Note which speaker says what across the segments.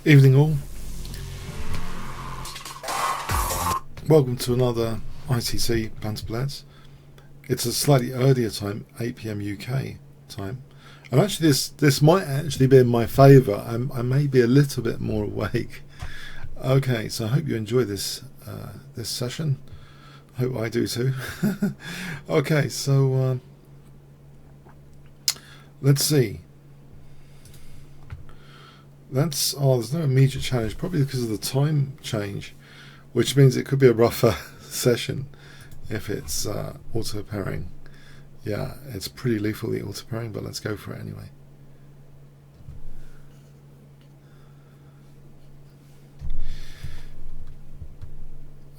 Speaker 1: Evening all. Welcome to another ICC Banter Blitz. It's a slightly earlier time, 8 PM UK time. And actually this might actually be in my favour. I may be a little bit more awake. Okay, so I hope you enjoy this this session. I hope I do too. Okay, so let's see. There's no immediate challenge, probably because of the time change, which means it could be a rougher session if it's auto pairing. Yeah, it's pretty lethal, the auto pairing, but let's go for it anyway.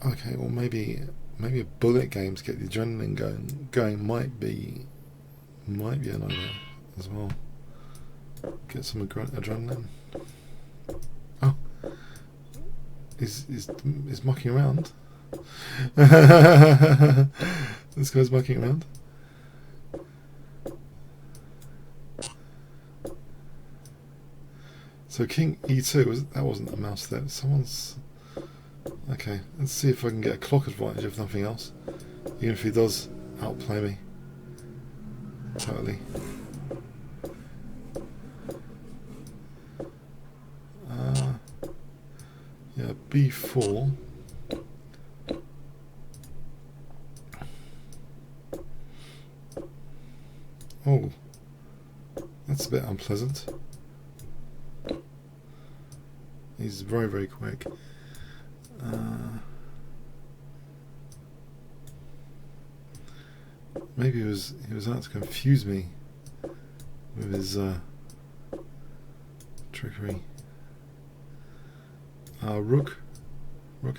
Speaker 1: Okay, well maybe a bullet game to get the adrenaline going might be an idea as well. Get some adrenaline. Oh, he's mucking around. This guy's mucking around. So King E2, that wasn't a mouse there. Someone's... Okay, let's see if I can get a clock advantage if nothing else. Even if he does outplay me. Totally. Yeah, B4. Oh, that's a bit unpleasant. He's very, very quick. Maybe he was out to confuse me with his trickery. Rook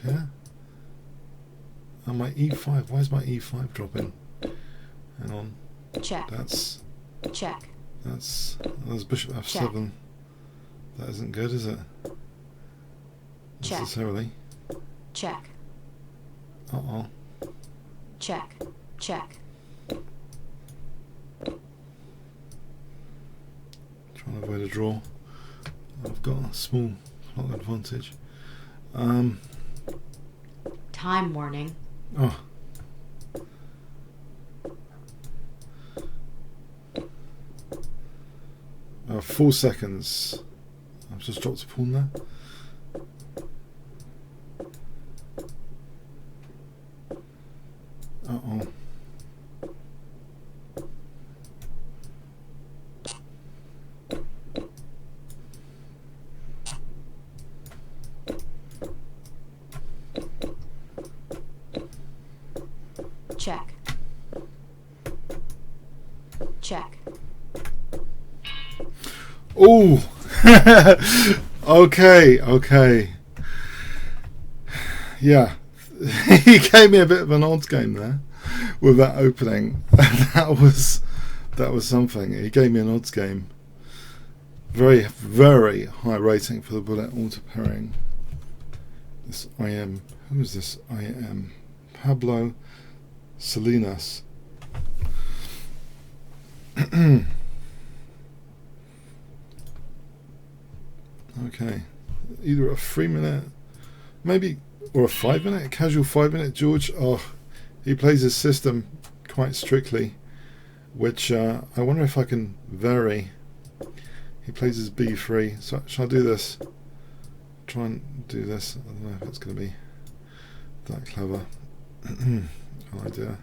Speaker 1: here. And my E5. Why is my E5 dropping? Hang on.
Speaker 2: Check.
Speaker 1: That's
Speaker 2: check.
Speaker 1: That's Bishop F7.
Speaker 2: Check.
Speaker 1: That isn't good, is it?
Speaker 2: Check.
Speaker 1: Necessarily.
Speaker 2: Check.
Speaker 1: Uh-oh.
Speaker 2: Check. Check.
Speaker 1: Trying to avoid a draw. I've got a small clock advantage.
Speaker 2: Time warning.
Speaker 1: Oh. 4 seconds. I've just dropped a pawn there. Uh-oh.
Speaker 2: Check. Check.
Speaker 1: Oh. Okay. Yeah. He gave me a bit of an odds game there with that opening. that was something. He gave me an odds game. Very, very high rating for the bullet auto pairing. This IM. Who is this IM? Pablo Salinas. Okay. Either a 3-minute, maybe, or a 5-minute, a casual 5-minute George. Oh, he plays his system quite strictly, which I wonder if I can vary. He plays his B3, so shall I do this? Try and do this. I don't know if it's going to be that clever. An idea.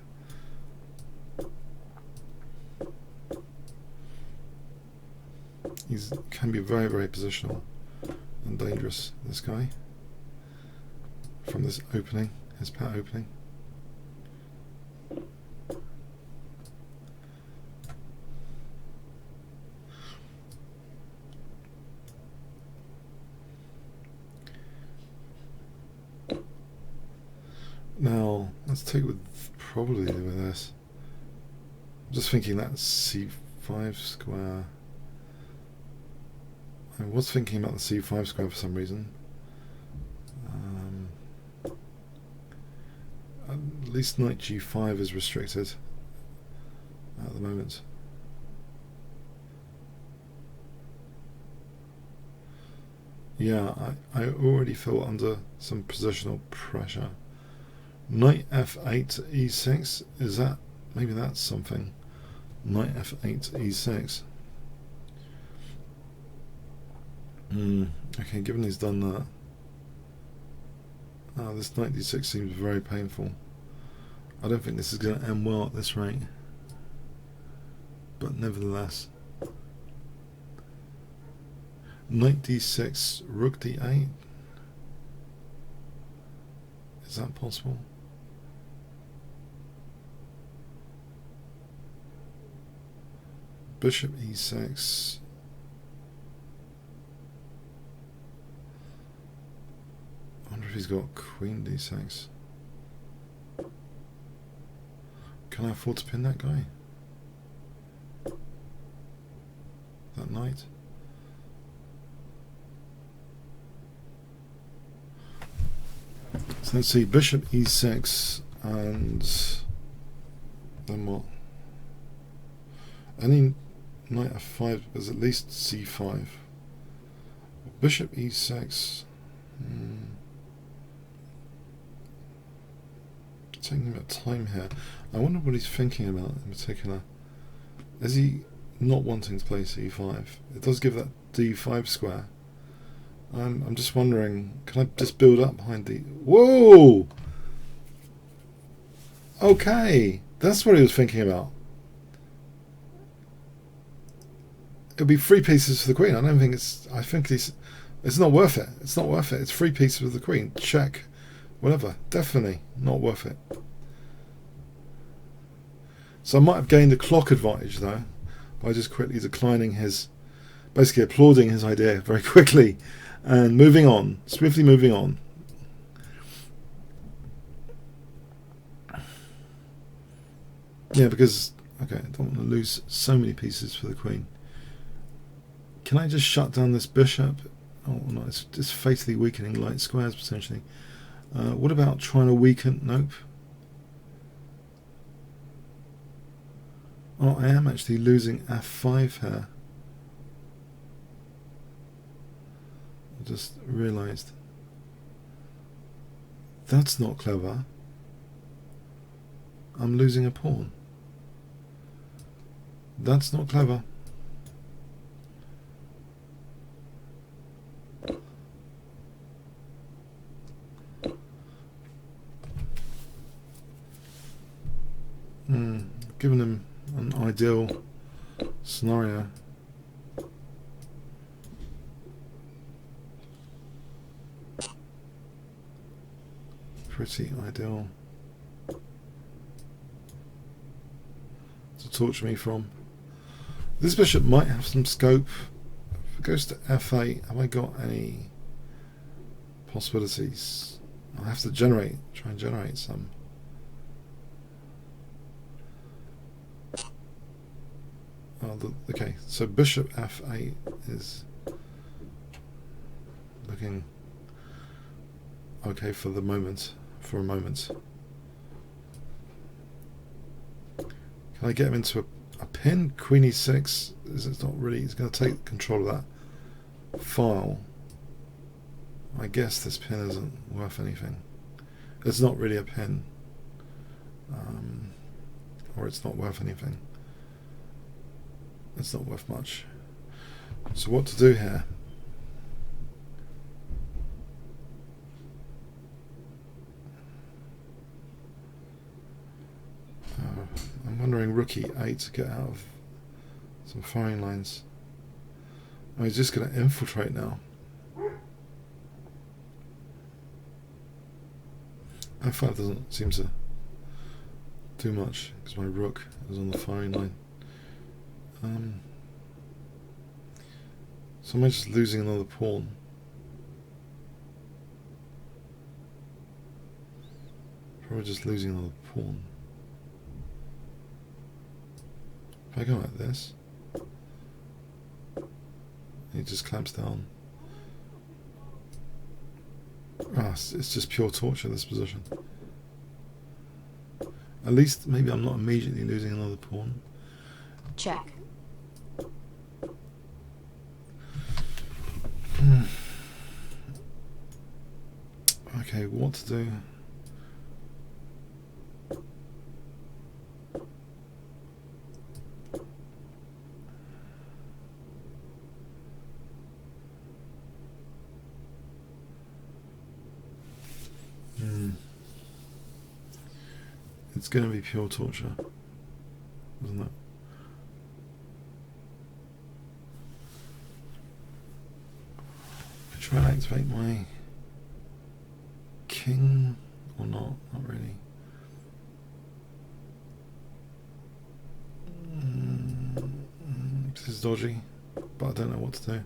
Speaker 1: He can be very, very positional and dangerous, this guy, from this opening, his pat opening. Now, let's take probably with this. I'm just thinking that C5 square. I was thinking about the C5 square for some reason. At least knight G5 is restricted at the moment. Yeah, I already feel under some positional pressure. Knight f8 e6, is that, maybe that's something. Knight f8 e6. Okay, given he's done that. This knight d6 seems very painful. I don't think this is going to end well at this rate. But nevertheless. Knight d6, rook d8. Is that possible? Bishop e6. I wonder if he's got queen d6. Can I afford to pin that guy? That knight? So let's see, bishop e6 and then what? Any knight f5 is at least c5. Bishop e6. Taking a bit of time here. I wonder what he's thinking about in particular. Is he not wanting to play c5? It does give that d5 square. I'm just wondering, can I just build up behind the... Whoa! Okay, that's what he was thinking about. It'll be 3 pieces for the queen. I think it's not worth it. It's not worth it. It's 3 pieces for the queen. Check. Whatever. Definitely not worth it. So I might have gained a clock advantage though, by just quickly declining his... Basically applauding his idea very quickly. And moving on, swiftly moving on. Yeah, because, okay, I don't want to lose so many pieces for the queen. Can I just shut down this bishop? Oh no, it's just fatally weakening light squares potentially. What about trying to weaken? Nope. Oh, I am actually losing f5 here. Just realized that's not clever. I'm losing a pawn. That's not clever. Given him an ideal scenario. Pretty ideal to torture me from. This bishop might have some scope. If it goes to f8, have I got any possibilities? I'll have to try and generate some. Okay, so bishop f8 is looking okay for the moment. For a moment. Can I get him into a pin? Queen e6. It's not really. He's going to take control of that file. I guess this pin isn't worth anything. It's not really a pin, or it's not worth anything. It's not worth much. So what to do here? I'm wondering rook e8 to get out of some firing lines. Oh, he's just going to infiltrate now. f5 doesn't seem to do much because my rook is on the firing line. So am I just losing another pawn? Probably just losing another pawn. If I go like this, he just clamps down. It's just pure torture, this position. At least maybe I'm not immediately losing another pawn.
Speaker 2: Check.
Speaker 1: Okay, what to do? It's going to be pure torture, isn't it? I try and activate my king or not? Not really. This is dodgy, but I don't know what to do.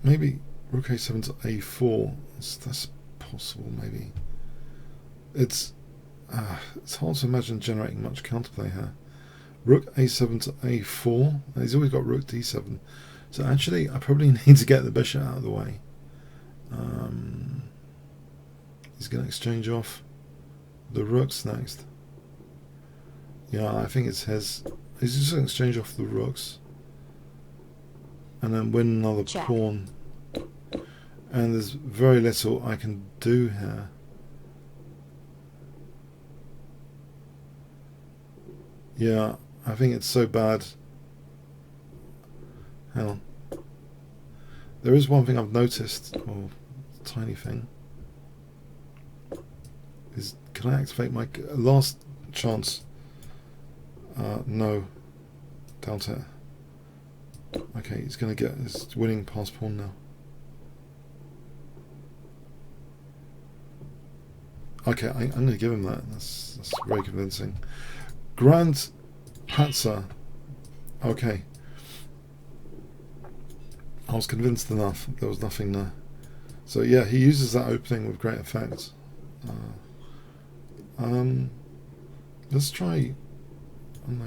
Speaker 1: Maybe rook a7 to a4. That's possible. Maybe it's hard to imagine generating much counterplay here. Rook a7 to a4. He's always got rook d7. So actually, I probably need to get the bishop out of the way. He's going to exchange off the rooks next. Yeah, I think it's his. He's just going to exchange off the rooks. And then win another pawn. And there's very little I can do here. Yeah, I think it's so bad. Hang on. There is one thing I've noticed, or a tiny thing, is can I activate my last chance? No. Doubt it. Okay, he's going to get his winning pass pawn now. Okay, I'm going to give him that. That's very convincing. Grand Patzer. Okay. I was convinced enough. There was nothing there. So yeah, he uses that opening with great effect. Let's try. Oh no.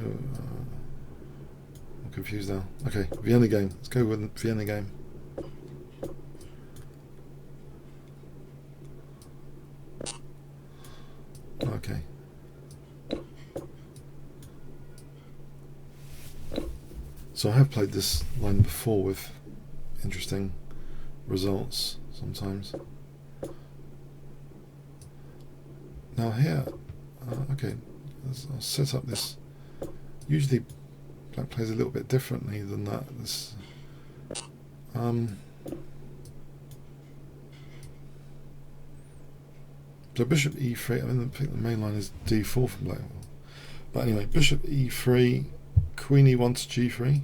Speaker 1: I'm confused now. Okay, Vienna game. Let's go with Vienna game. Okay. So I have played this line before with interesting results sometimes. Now here, okay, I'll set up this. Usually black plays a little bit differently than that. This, so bishop e3, I mean I think the main line is d4 from black. But anyway, bishop e3, queen e1 to g3.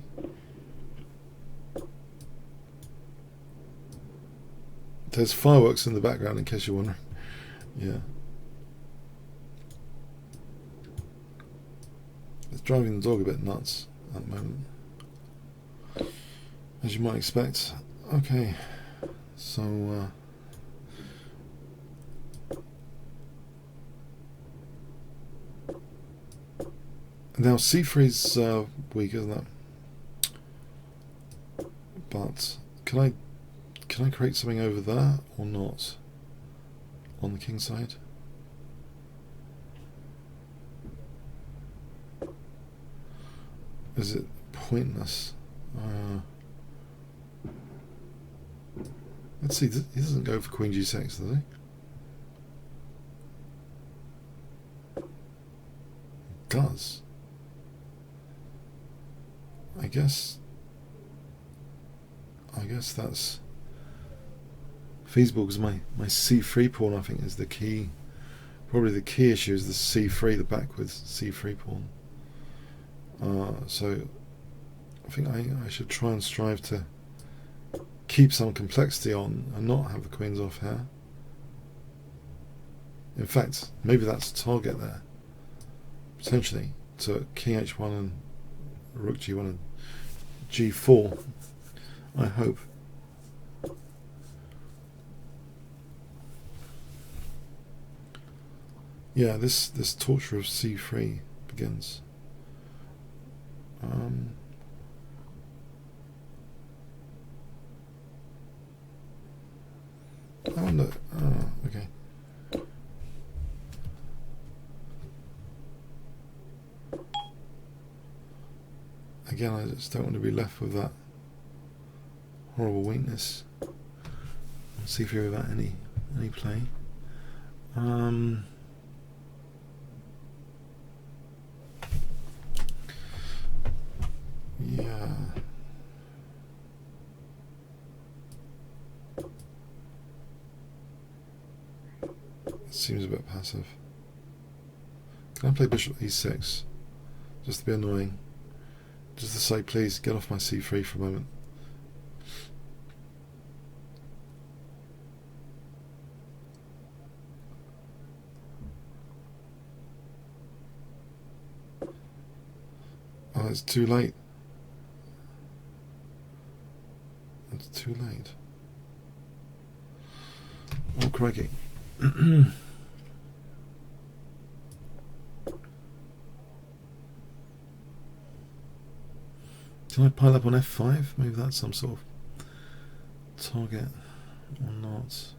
Speaker 1: There's fireworks in the background in case you're wondering. Yeah. It's driving the dog a bit nuts at the moment, as you might expect. Okay, so now c3 is weak, isn't it? But can I create something over there or not on the king side? Is it pointless? Let's see, he doesn't go for queen g6, does he? Does. I guess that's feasible because my c3 pawn I think is the key. Probably the key issue is the c3, the backwards c3 pawn. So I think I should try and strive to keep some complexity on and not have the queens off here. In fact, maybe that's a target there, potentially, to king h1 and rook g1 and g4, I hope. Yeah, this torture of c3 begins. I wonder. Okay. Again, I just don't want to be left with that horrible weakness. C3 without any play. Yeah. It seems a bit passive. Can I play bishop e6? Just to be annoying. Just to say, please get off my c3 for a moment. Oh, it's too late. It's too late. Oh, crikey. Can I pile up on f5? Maybe that's some sort of target or not.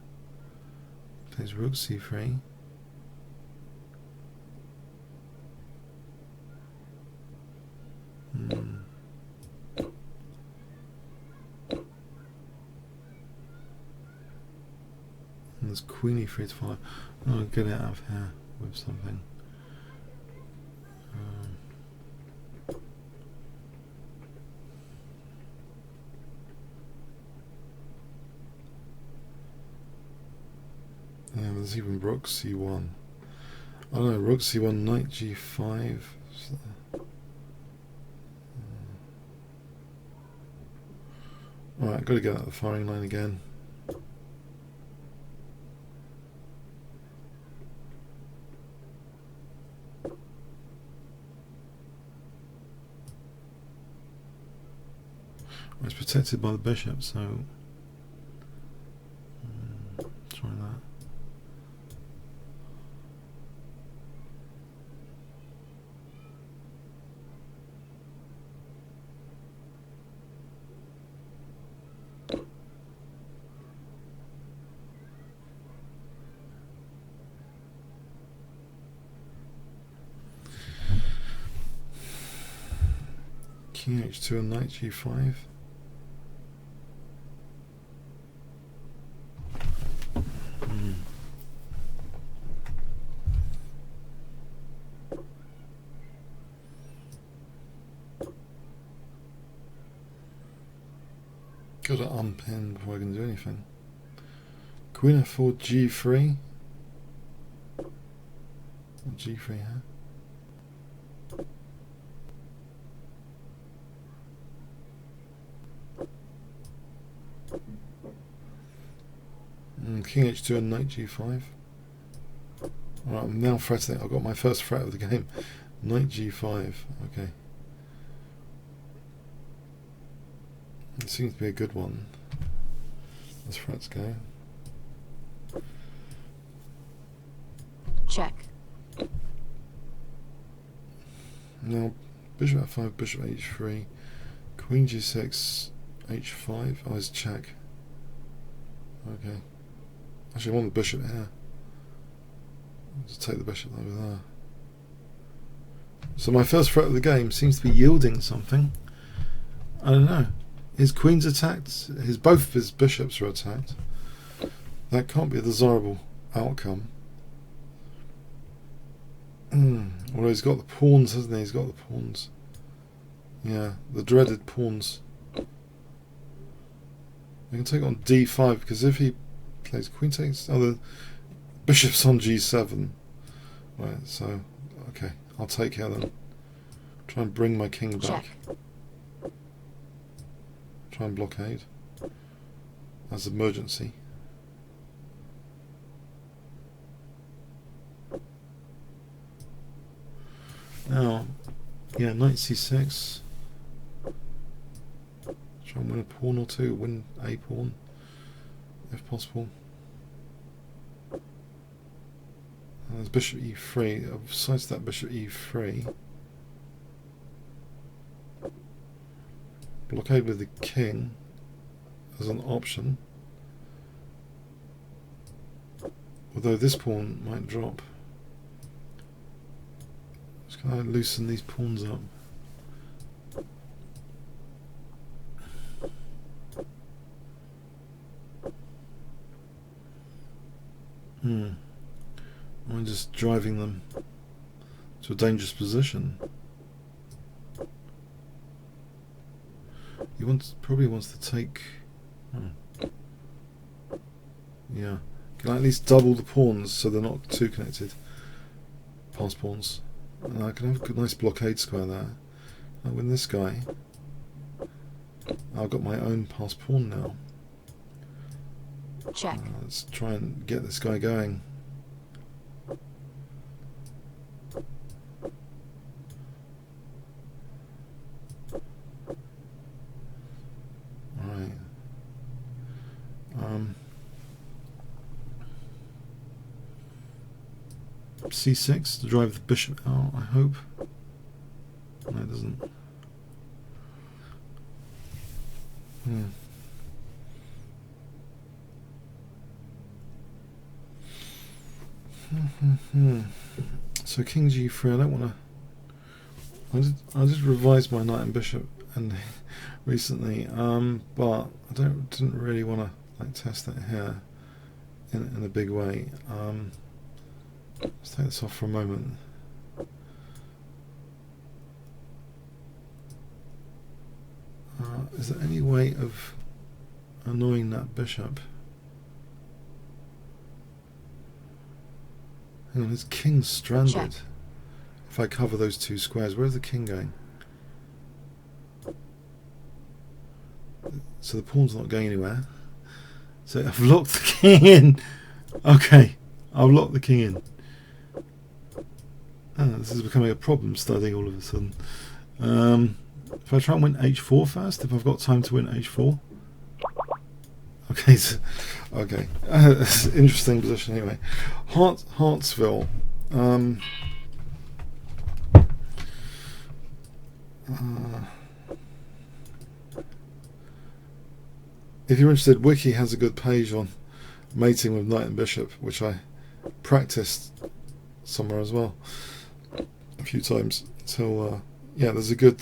Speaker 1: Plays rook c3. And there's queen e3 to 5. I'll get it out of here with something. Yeah, there's even rook c1. I don't know, rook c1, knight g5. Alright, got to get out the firing line again. It's protected by the bishop, so try that. King h2 and knight g5. Got to unpin before I can do anything. Queen f4 g3. G3 here. King h2 and knight g5. Alright, I'm now fretting. I've got my first threat of the game. Knight g5. Okay. It seems to be a good one. As threats go.
Speaker 2: Check.
Speaker 1: Now, bishop f5, bishop h3, queen g6, h5. Oh, it's check. Okay. Actually, I want the bishop here. I'll just take the bishop over there. So my first threat of the game seems to be yielding something. I don't know. His queen's attacked. Both of his bishops are attacked. That can't be a desirable outcome. Although he's got the pawns, hasn't he? He's got the pawns. Yeah, the dreaded pawns. We can take on d5 because if he plays queen takes, the bishop's on g7. Right, so okay, I'll take here then. Try and bring my king back.
Speaker 2: Check.
Speaker 1: Try and blockade as emergency. Now, yeah, knight c6. Try and win a pawn or two, win a pawn if possible. And there's bishop e3. Besides that, bishop e3. Blockade with the king as an option. Although this pawn might drop. Just can I loosen these pawns up? I'm just driving them to a dangerous position. He probably wants to take. Yeah, can I at least double the pawns so they're not too connected? Pass pawns. And I can have a good, nice blockade square there. I win this guy. I've got my own pass pawn now.
Speaker 2: Check.
Speaker 1: Let's try and get this guy going. Alright. C6 to drive the bishop out, I hope. No, it doesn't. So King G3, I don't want to. I just revised my knight and bishop and recently, but I didn't really want to like test it here in a big way. Let's take this off for a moment. Is there any way of annoying that bishop? Hang on, his king's stranded.
Speaker 2: Check.
Speaker 1: If I cover those two squares, where's the king going? So the pawn's not going anywhere. So I've locked the king in. Okay, I've locked the king in. This is becoming a problem studying all of a sudden. If I try and win h4 first, if I've got time to win h4. Okay, so, okay. It's an interesting position anyway. Hartsville. If you're interested, Wiki has a good page on mating with knight and bishop, which I practiced somewhere as well a few times. So yeah, there's a good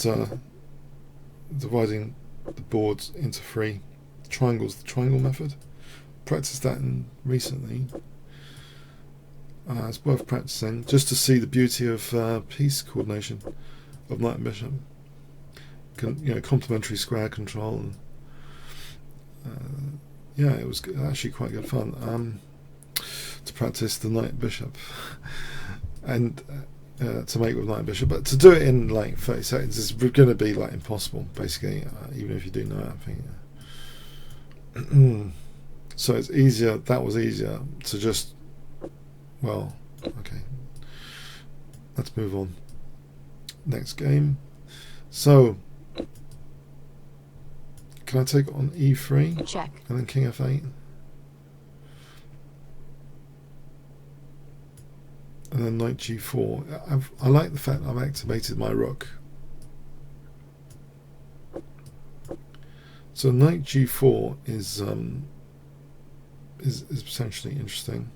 Speaker 1: dividing the boards into three triangles, the triangle method. Practiced that recently. It's worth practicing just to see the beauty of piece coordination of knight and bishop. Complementary square control. And, yeah, it was actually quite good fun to practice the knight bishop and to make with knight and bishop, but to do it in like 30 seconds is going to be like impossible, basically, even if you do know that thing. So it's easier. That was easier to just. Well, okay. Let's move on. Next game. So. Can I take on e3?
Speaker 2: Check.
Speaker 1: And then king f8? And then knight g4. I like the fact that I've activated my rook. So knight g4 is potentially interesting.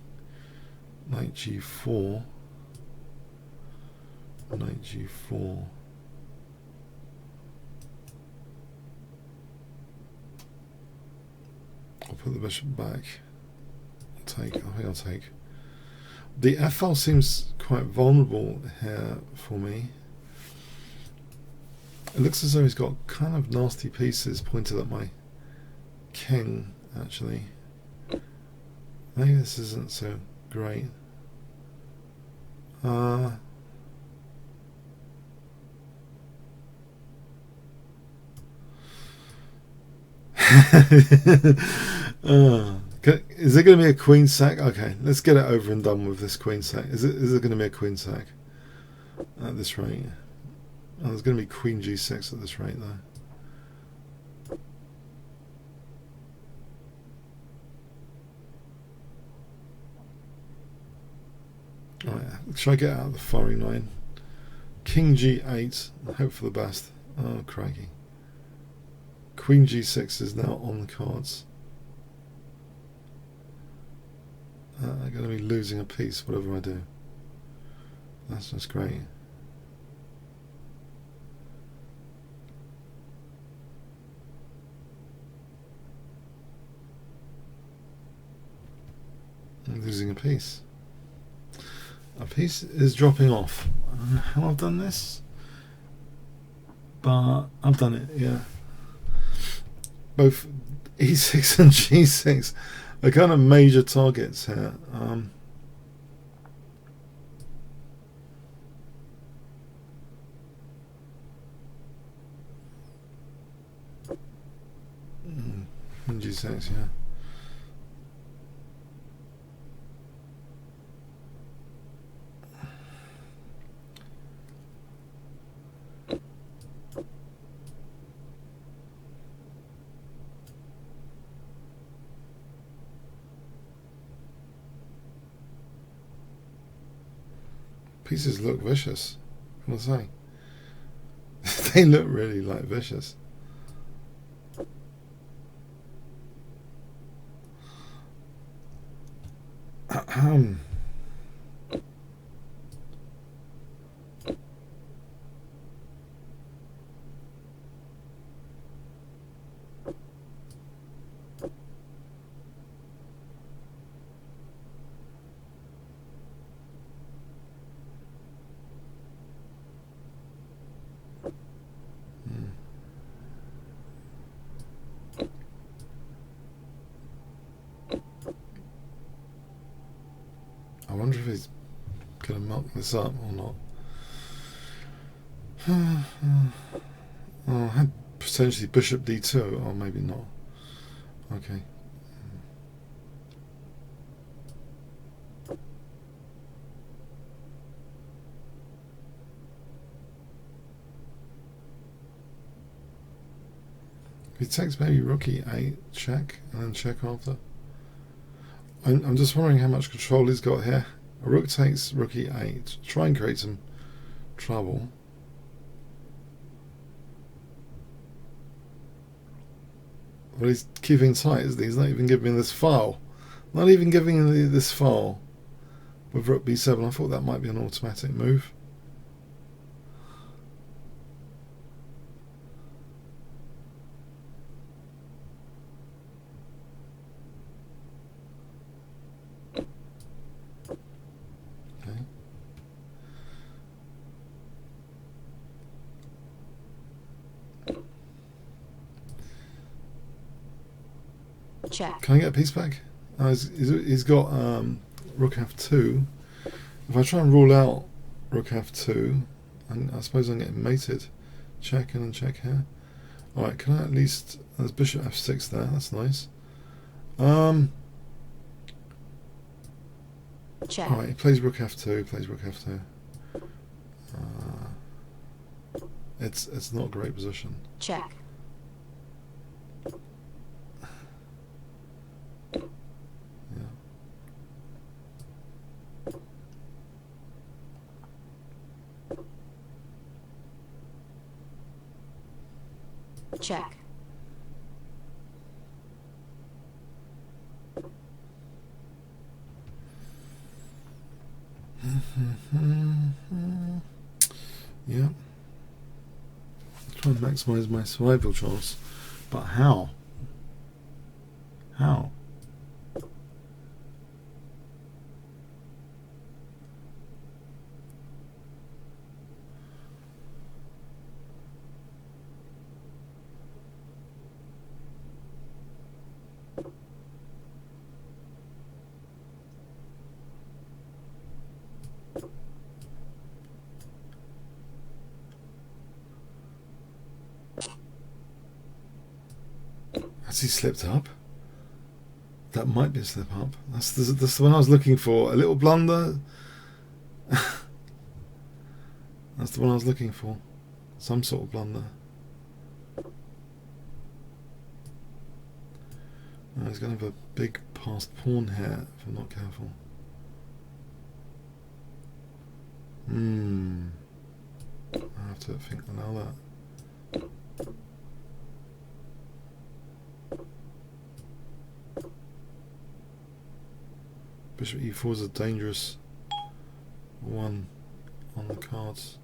Speaker 1: Knight g4. Knight g4. I'll put the bishop back. I think I'll take. The FL seems quite vulnerable here for me. It looks as though he's got kind of nasty pieces pointed at my king, actually. Maybe this isn't so great. Is there going to be a queen sack? Okay, let's get it over and done with this queen sack. Is there going to be a queen sack at this rate? Oh, there's going to be queen g6 at this rate, though. Alright, should I get out of the firing line? King g8, hope for the best. Oh, crikey. Queen g6 is now on the cards. I'm going to be losing a piece, whatever I do. That's just great. losing a piece. A piece is dropping off. I don't know how I've done this, but I've done it, yeah. Both e6 and g6 are kind of major targets here. G6, yeah. Pieces look vicious, what can I say? They look really like vicious. I wonder if he's going to muck this up or not. Oh, I had potentially bishop d2, or maybe not. Okay. If he takes maybe rook e8, check, and then check after. I'm just wondering how much control he's got here. A rook takes rook e8, try and create some trouble. But he's keeping tight, isn't he? He's not even giving me this file. Not even giving me this file with rook b7. I thought that might be an automatic move.
Speaker 2: Check.
Speaker 1: Can I get a piece back? He's got rook f2. If I try and rule out rook f2, and I suppose I'm getting mated. Check and then check here. Alright, can I at least... There's bishop f6 there, that's nice.
Speaker 2: Check.
Speaker 1: Alright, he plays rook f2, plays rook f2. It's not a great position.
Speaker 2: Check. Check.
Speaker 1: Yeah. Try and maximize my survival chance. But how? How? Has he slipped up? That might be a slip up. That's the one I was looking for. A little blunder. That's the one I was looking for. Some sort of blunder. Oh, he's going to have a big passed pawn here if I'm not careful. I have to think allow that. Bishop e4 is a dangerous one on the cards.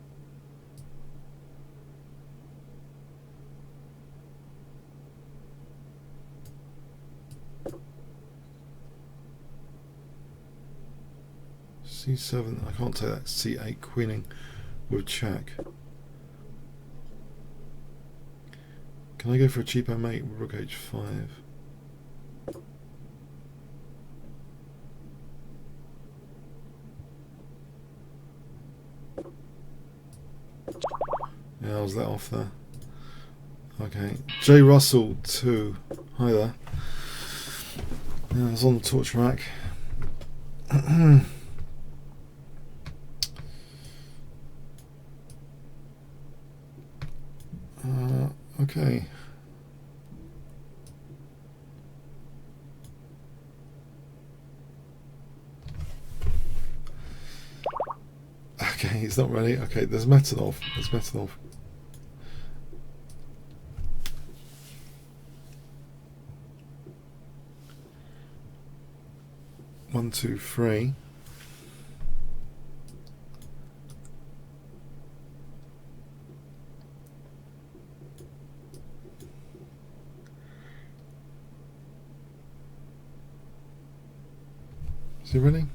Speaker 1: C7. I can't take that. C8 queening with check. Can I go for a cheapo mate with rook h5? Yeah, I was let off there. Okay, J Russell 2. Hi there. Yeah, I was on the torch rack. Okay. Okay, he's not ready. Okay, there's Metanov. There's Metanov. One, two, three. Is he ready?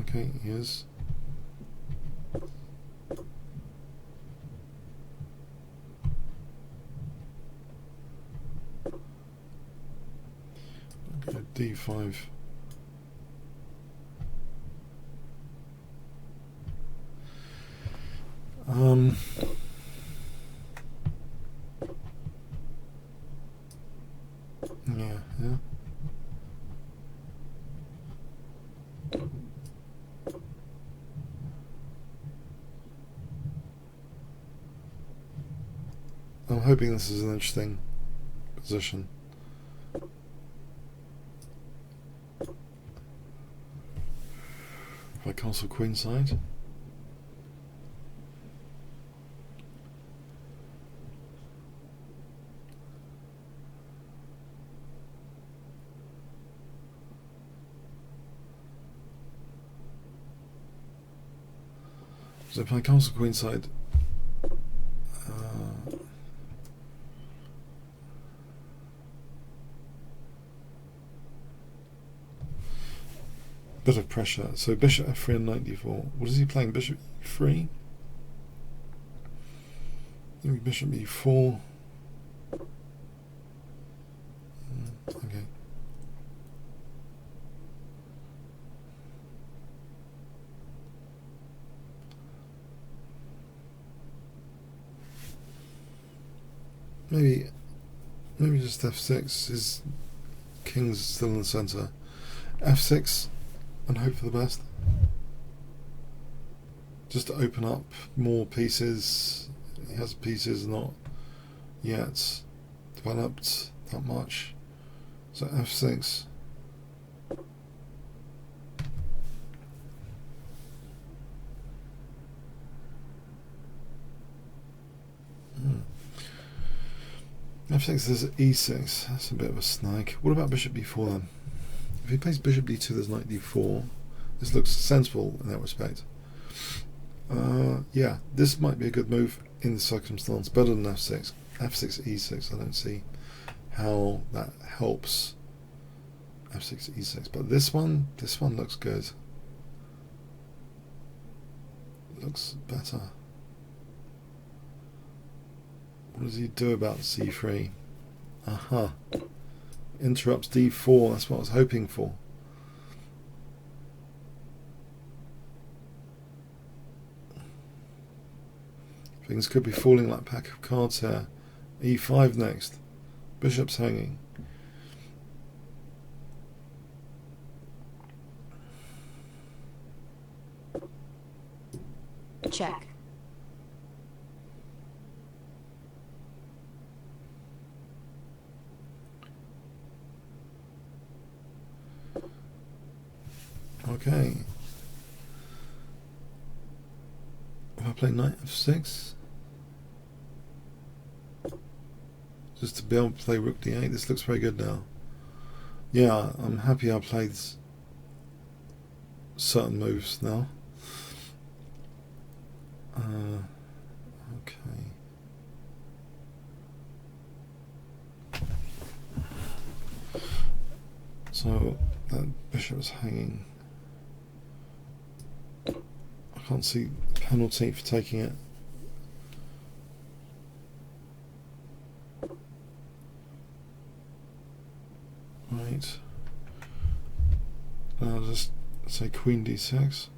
Speaker 1: Okay, he is. Okay, D5. Yeah. I'm hoping this is an interesting position. If I castle queenside. So if I castle queenside, bit of pressure. So bishop f3 and knight d4. What is he playing? Bishop e3? Maybe bishop e4. Okay. Maybe just f6. His king's still in the center. f6 and hope for the best. Just to open up more pieces. He has pieces not yet developed that much. So f6. f6 is e6. That's a bit of a snag. What about bishop b4 then? If he plays bishop d2, there's knight d4. This looks sensible in that respect. Yeah, this might be a good move in the circumstance. Better than f6. f6 e6. I don't see how that helps f6 e6. But this one looks good. Looks better. What does he do about c3? Aha. Interrupts d4. That's what I was hoping for. Things could be falling like a pack of cards here. e5 next. Bishop's hanging.
Speaker 2: Check.
Speaker 1: Okay. If I play knight f6, just to be able to play rook d8, this looks very good now. Yeah, I'm happy I played certain moves now. So that bishop's hanging. I can't see the penalty for taking it. Right. I'll just say Queen d6.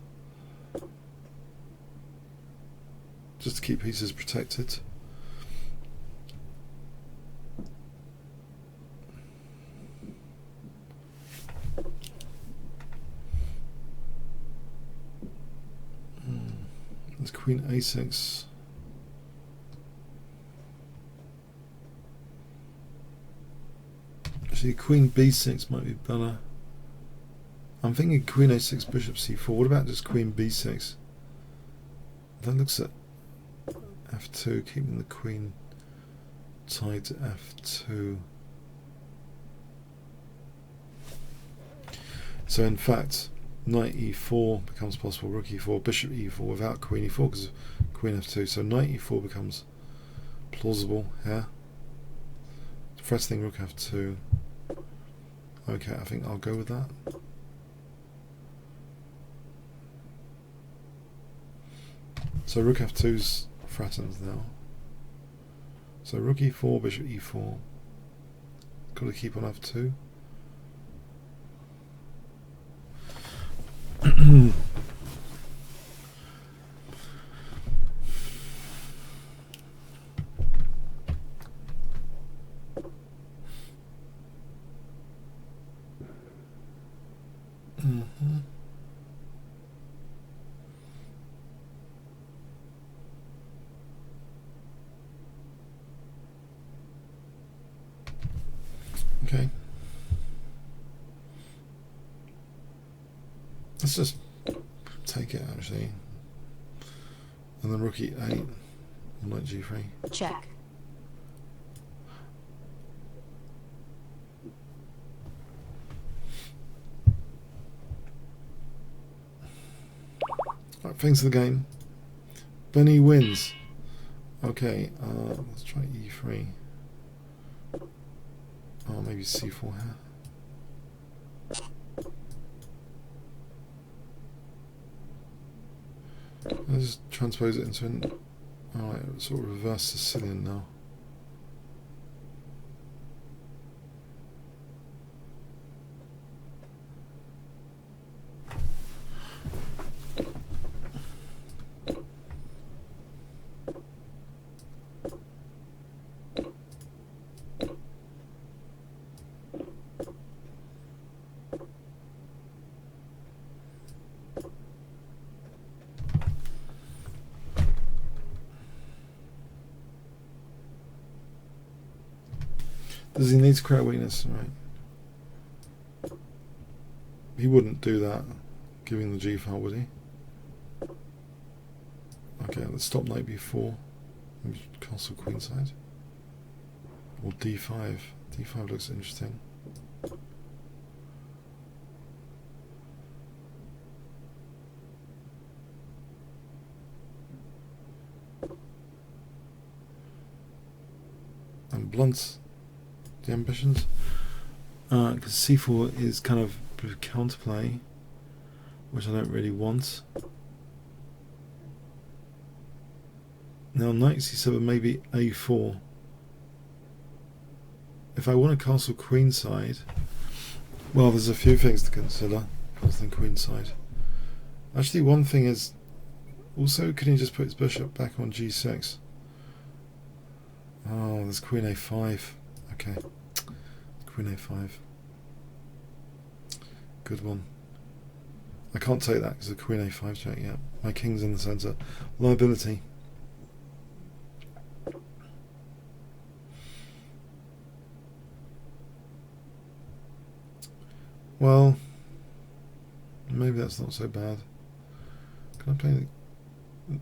Speaker 1: Just to keep pieces protected. There's Queen a6. Actually, Queen b6 might be better. I'm thinking Queen a6, Bishop c4. What about just Queen b6? That looks at f2, keeping the Queen tied to f2. So in fact, Knight e4 becomes possible, Rook e4, Bishop e4 without Queen e4 because of Queen f2. So Knight e4 becomes plausible here. Threatening Rook f2. Okay, I think I'll go with that. So Rook f2's threatened now. So Rook e4, Bishop e4. Got to keep on f2. Okay. Let's just take it actually. And then Rook e8, Knight g3.
Speaker 2: Check.
Speaker 1: Right, things of the game. Benny wins. Okay, let's try e3. Oh, maybe c4 here. Let's just transpose it into an alright, sort of reverse Sicilian now. Does he need to create weakness? Right. He wouldn't do that, giving the G file, would he? Okay, let's stop Knight b4. Maybe castle queenside. Or d5. d5 looks interesting. And blunts the ambitions, because c4 is kind of counterplay, which I don't really want. Now Knight c7, maybe a4. If I want to castle queenside, well, there's a few things to consider. Castling queenside. Actually, one thing is also, can he just put his bishop back on g6? Oh, there's Queen a5. Okay, Queen a5. Good one. I can't take that because the Queen a5 check. Yeah, my king's in the centre. Liability. Well, maybe that's not so bad. Can I play the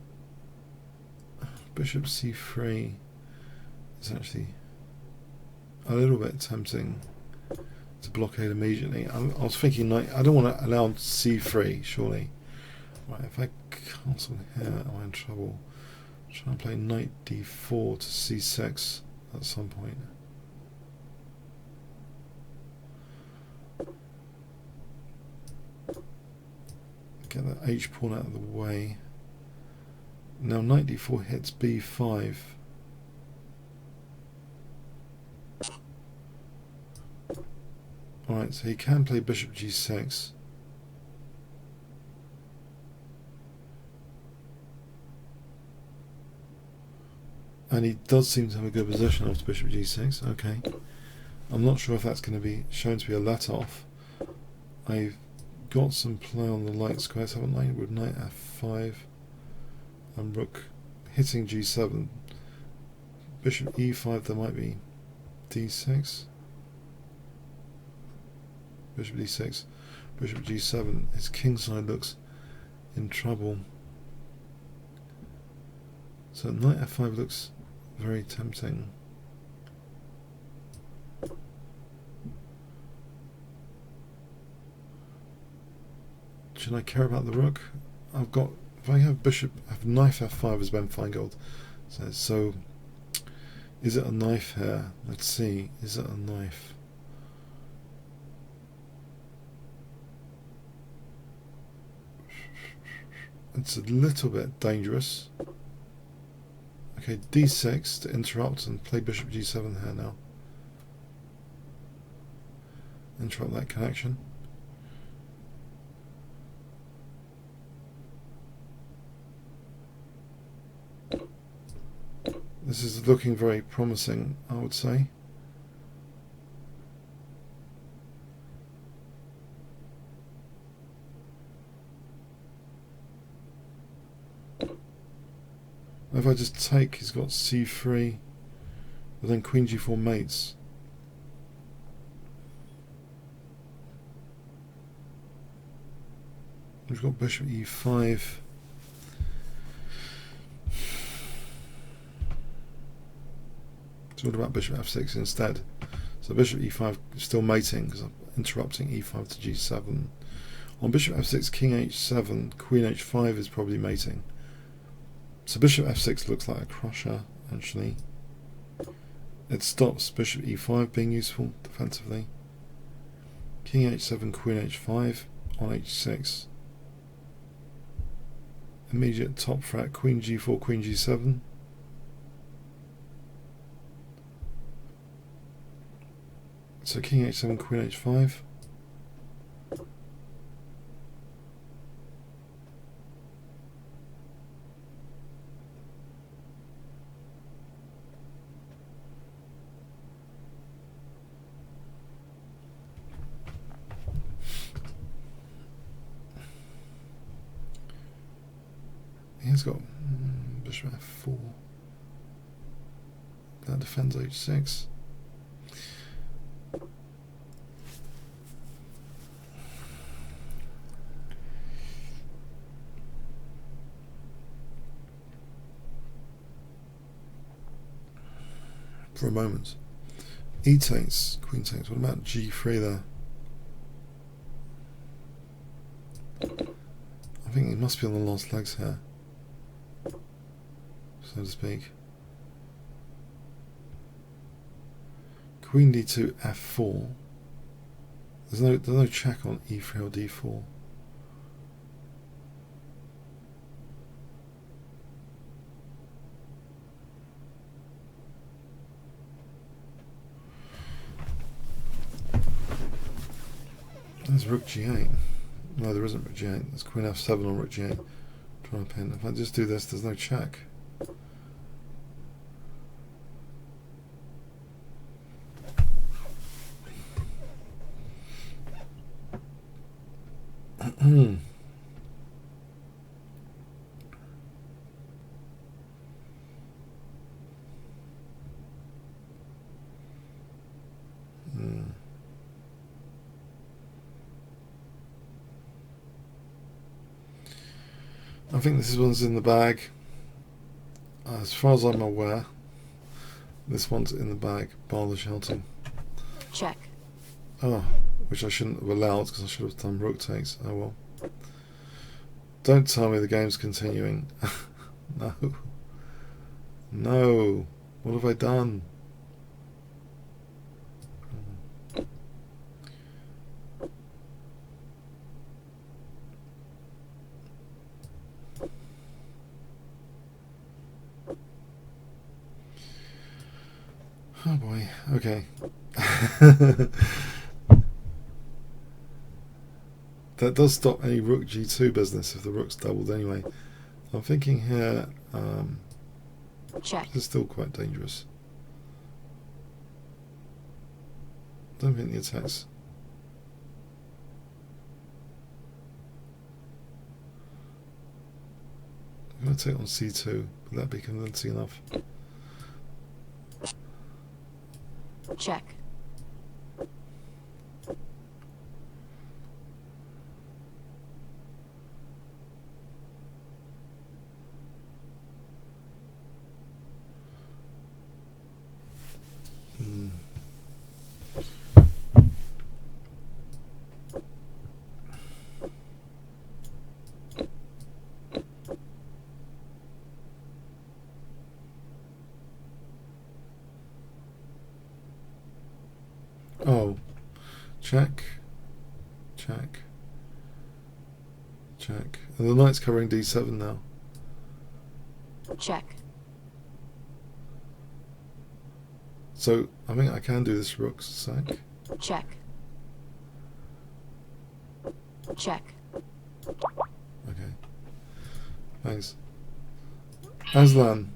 Speaker 1: Bishop c3? It's actually a little bit tempting to blockade immediately. I was thinking knight. I don't want to allow c3, surely. Right, if I cancel here, am I in trouble? Try and play knight d4 to c6 at some point. Get that H pawn out of the way. Now knight d4 hits b5. Alright, so he can play bishop g6. And he does seem to have a good position after bishop g6. Okay. I'm not sure if that's going to be shown to be a let-off. I've got some play on the light squares, haven't I? With knight f5 and rook hitting g7. Bishop e5, there might be d6. Bishop d6. Bishop g7. His kingside looks in trouble. So knight f5 looks very tempting. Should I care about the rook? I've got, if I have bishop, I have knight f5 as Ben Feingold says. So is it a knife here? Let's see. Is it a knife? It's a little bit dangerous. Okay, d6 to interrupt and play bishop g7 here now. Interrupt that connection. This is looking very promising, I would say. If I just take, he's got c3, but then queen g4 mates. We've got bishop e5. So what about bishop f6 instead? So bishop e5 is still mating because I'm interrupting e5 to g7. On bishop f6, king h7, queen h5 is probably mating. So bishop f6 looks like a crusher, actually. It stops bishop e5 being useful defensively. King h7, queen h5 on h6. Immediate top threat, queen g4, queen g7. So king h7, queen h5. He's got bishop f4. That defends h6. For a moment. E takes, queen takes. What about g3 there? I think he must be on the last legs here, so to speak. Queen d2, f4. There's no check on e3 or d4. There's rook g8. No, there isn't rook g8. There's queen f7 on rook g8. Trying to pin. If I just do this, there's no check. I think this one's in the bag. As far as I'm aware, this one's in the bag, bar the shouting.
Speaker 2: Check.
Speaker 1: Oh, which I shouldn't have allowed because I should have done rook takes. Oh well. Don't tell me the game's continuing. No. No. What have I done? Oh boy, okay. That does stop any rook g2 business if the rook's doubled anyway. I'm thinking here,
Speaker 2: Check.
Speaker 1: this is still quite dangerous. Don't think the attacks. I'm going to take on c2. Would that be convincing enough?
Speaker 2: Check.
Speaker 1: Oh, check, check, check. And the knight's covering d7 now.
Speaker 2: Check.
Speaker 1: So I think I can do this rook sack.
Speaker 2: Check. Check.
Speaker 1: Okay. Thanks. Aslan.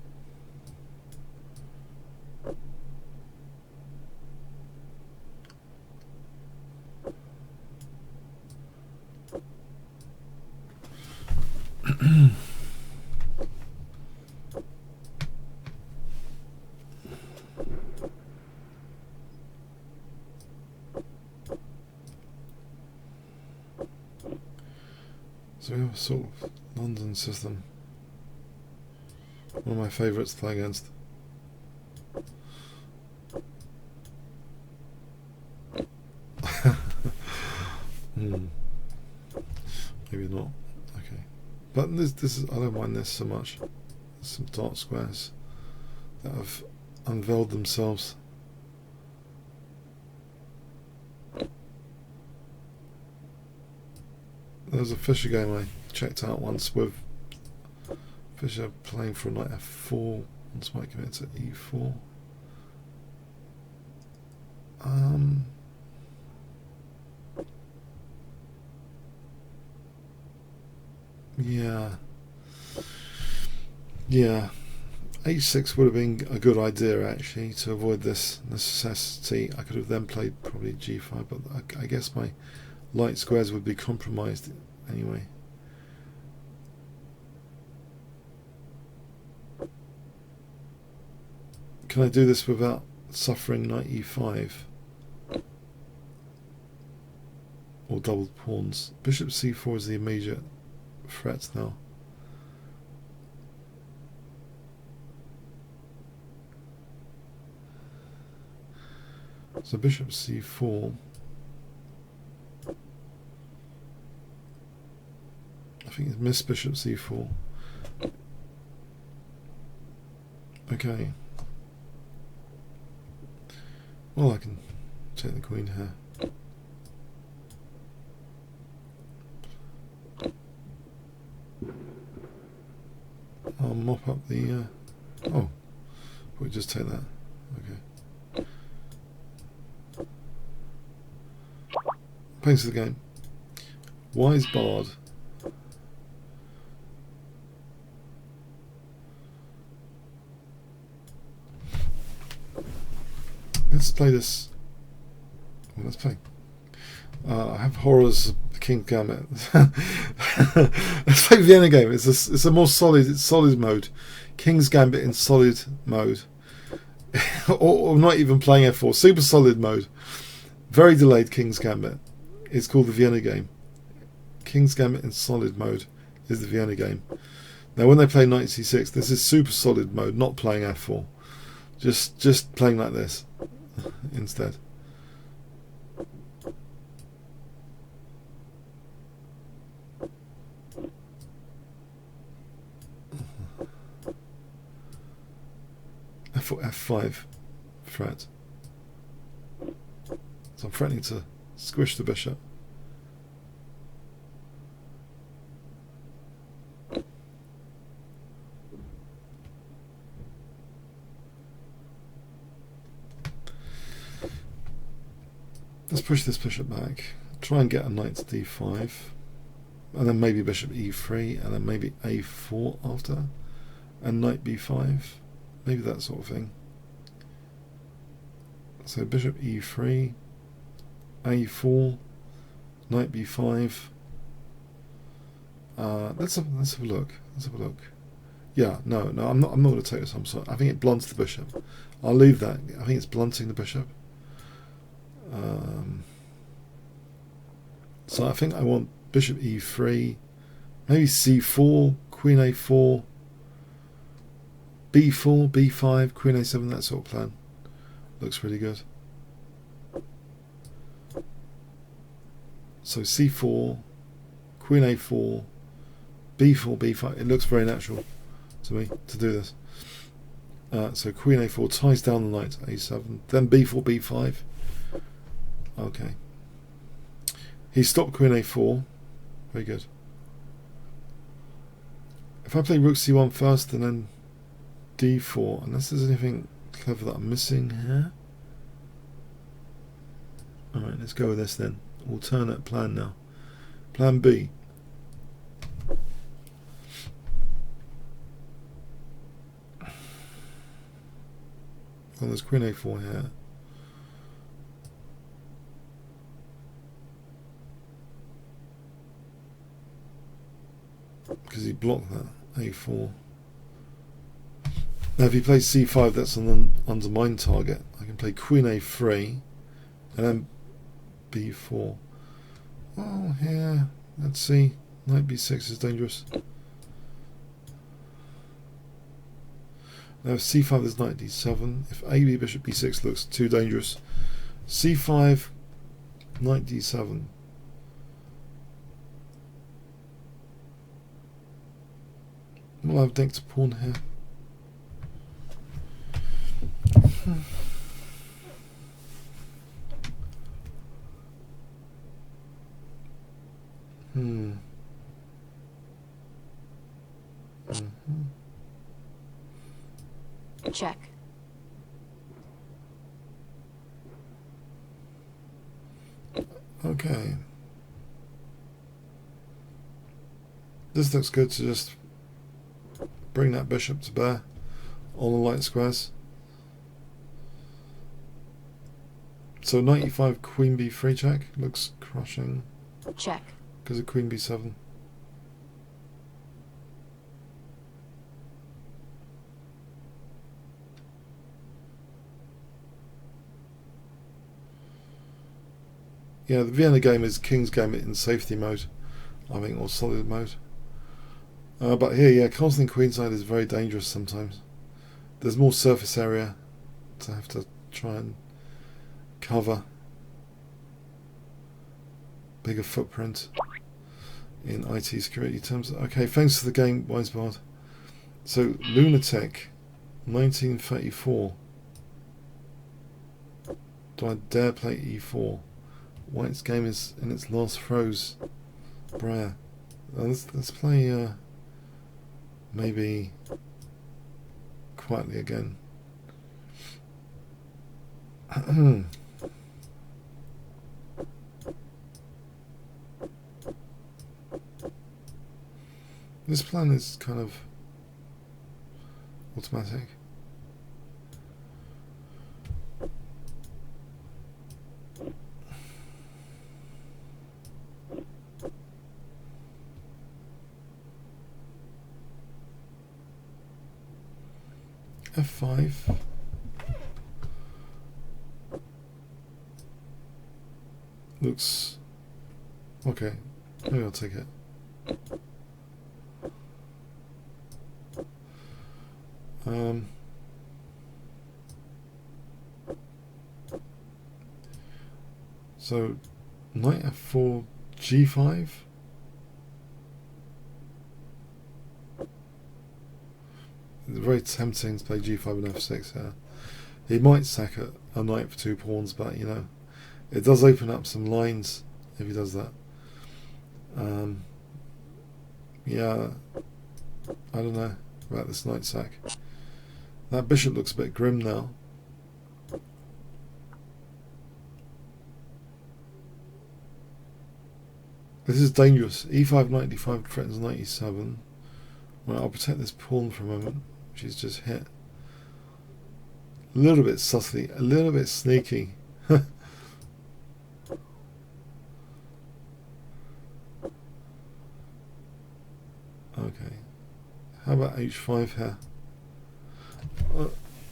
Speaker 1: So we have a sort of London system. One of my favourites to play against. Maybe not. Okay. But this is, I don't mind this so much. There's some dark squares that have unveiled themselves. There was a Fischer game I checked out once with Fischer playing for knight f4. Once might commit to e4. Yeah. H6 would have been a good idea actually to avoid this necessity. I could have then played probably g5, but I guess my light squares would be compromised anyway. Can I do this without suffering knight e5? Or doubled pawns? Bishop c4 is the immediate threat now. So bishop c4. I think it's missed bishop c4. Okay. Well, I can take the queen here. I'll mop up the... oh, we'll just take that. Okay. Pace of the game. Wise Bard. Let's play this. Well, let's play. I have horrors of the King's Gambit. Let's play Vienna game. It's a more solid. It's solid mode. King's Gambit in solid mode, or not even playing F4. Super solid mode. Very delayed King's Gambit. It's called the Vienna game. King's Gambit in solid mode is the Vienna game. Now, when they play knight c6, this is super solid mode, not playing F4. Just playing like this instead. F4, F5 threat. So I'm threatening to squish the bishop. Let's push this bishop back. Try and get a knight to d5. And then maybe bishop e3, and then maybe a4 after. And knight b5. Maybe that sort of thing. So bishop e3, a4, knight b5. Let's have a look. Let's have a look. Yeah, no, I'm not going to take this. I'm sorry. I think it blunts the bishop. I'll leave that. I think it's blunting the bishop. So I think I want bishop e3, maybe c4, queen a4, b4, b5, queen a7. That sort of plan looks really good. So c4, queen a4, b4, b5. It looks very natural to me to do this. So queen a4 ties down the knight to a7, then b4, b5. Okay. He stopped queen a4. Very good. If I play rook c1 first and then d4, unless there's anything clever that I'm missing here. Alright, let's go with this then. Alternate plan now. Plan B. Well, there's queen a4 here. Because he blocked that a4. Now if he plays c5, that's on an undermined target. I can play queen a3 and then b4. Oh, here, let's see. Knight b6 is dangerous. Now if c5, there's knight d7. If ab bishop b6 looks too dangerous, c5, knight d7. We'll have decked a pawn here.
Speaker 2: Check.
Speaker 1: Okay. This looks good to just bring that bishop to bear on the light squares. So knight e5, queen b3 check looks crushing.
Speaker 2: Check.
Speaker 1: Because of queen b7. Yeah, the Vienna game is King's game in safety mode, I think, or solid mode. But here, yeah, castling queenside is very dangerous sometimes. There's more surface area to have to try and cover. Bigger footprint in IT security terms. Okay, thanks for the game, Wisebard. So, Lunatic, 1934. Do I dare play e4? White's game is in its last throes. Brer. Let's play maybe quietly again. This plan is kind of automatic. F5. Looks okay. Maybe I'll take it. So knight f4, g5. It's very tempting to play g5 and f6 here. He might sack a knight for 2 pawns, but you know, it does open up some lines if he does that. Yeah, I don't know about this knight sack. That bishop looks a bit grim now. This is dangerous. E5, 95 threatens 97. Right, I'll protect this pawn for a moment. She's just hit. A little bit subtly, a little bit sneaky. Okay. How about h5 here?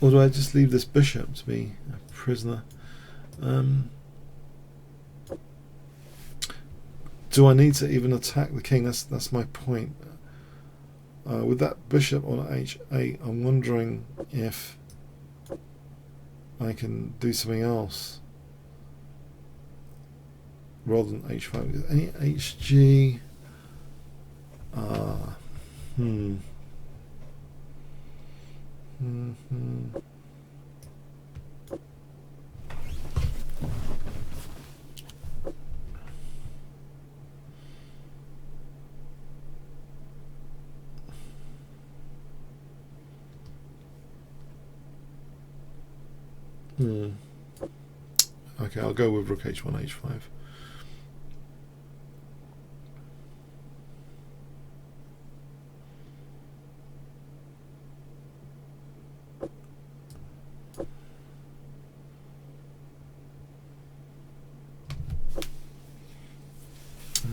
Speaker 1: Or do I just leave this bishop to be a prisoner? Do I need to even attack the king? That's my point. With that bishop on h8, I'm wondering if I can do something else rather than h5. Any hg? Okay, I'll go with rook h1, h5.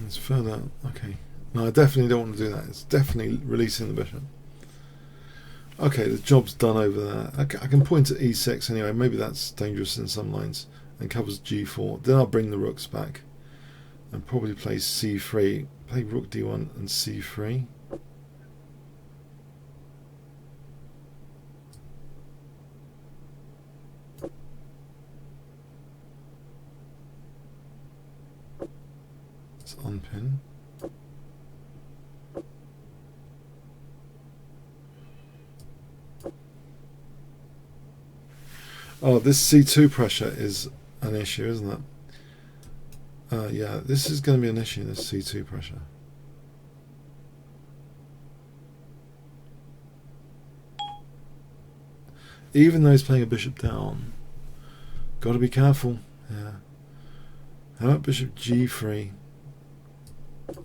Speaker 1: It's further. Okay. No, I definitely don't want to do that. It's definitely releasing the bishop. Okay, the job's done over there. I can point to e6 anyway. Maybe that's dangerous in some lines. And covers g4. Then I'll bring the rooks back. And probably play c3. Play rook d1 and c3. Let's unpin. Oh, this c2 pressure is an issue, isn't it? Yeah, this is going to be an issue, this c2 pressure. Even though he's playing a bishop down, got to be careful. Yeah. How about bishop g3?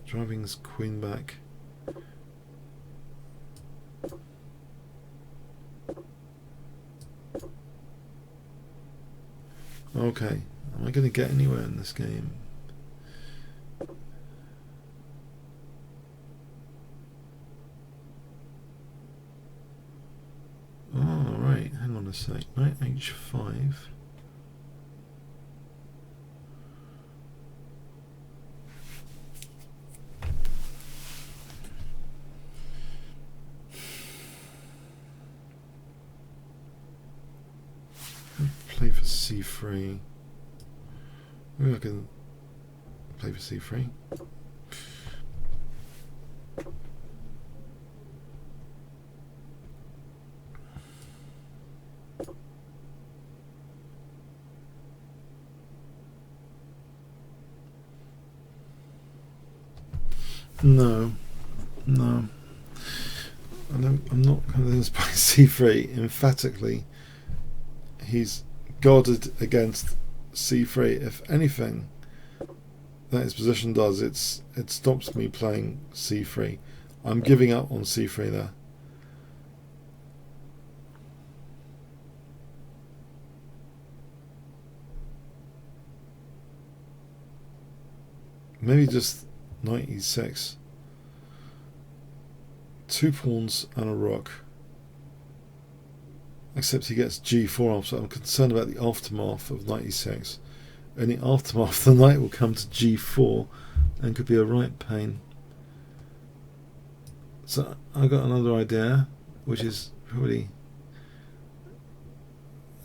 Speaker 1: Driving his queen back. Okay, am I going to get anywhere in this game? Oh, right, hang on a sec. Knight h5. Play for c3. Maybe I can play for c3. No. I'm not convinced by c3. Emphatically, he's guarded against c3. If anything that his position does, it stops me playing c3. I'm giving up on c3 there. Maybe just knight e6. 2 pawns and a rook. Except he gets g4 off, so I'm concerned about the aftermath of knight e6. In the aftermath, the knight will come to g4 and could be a right pain. So I got another idea, which is probably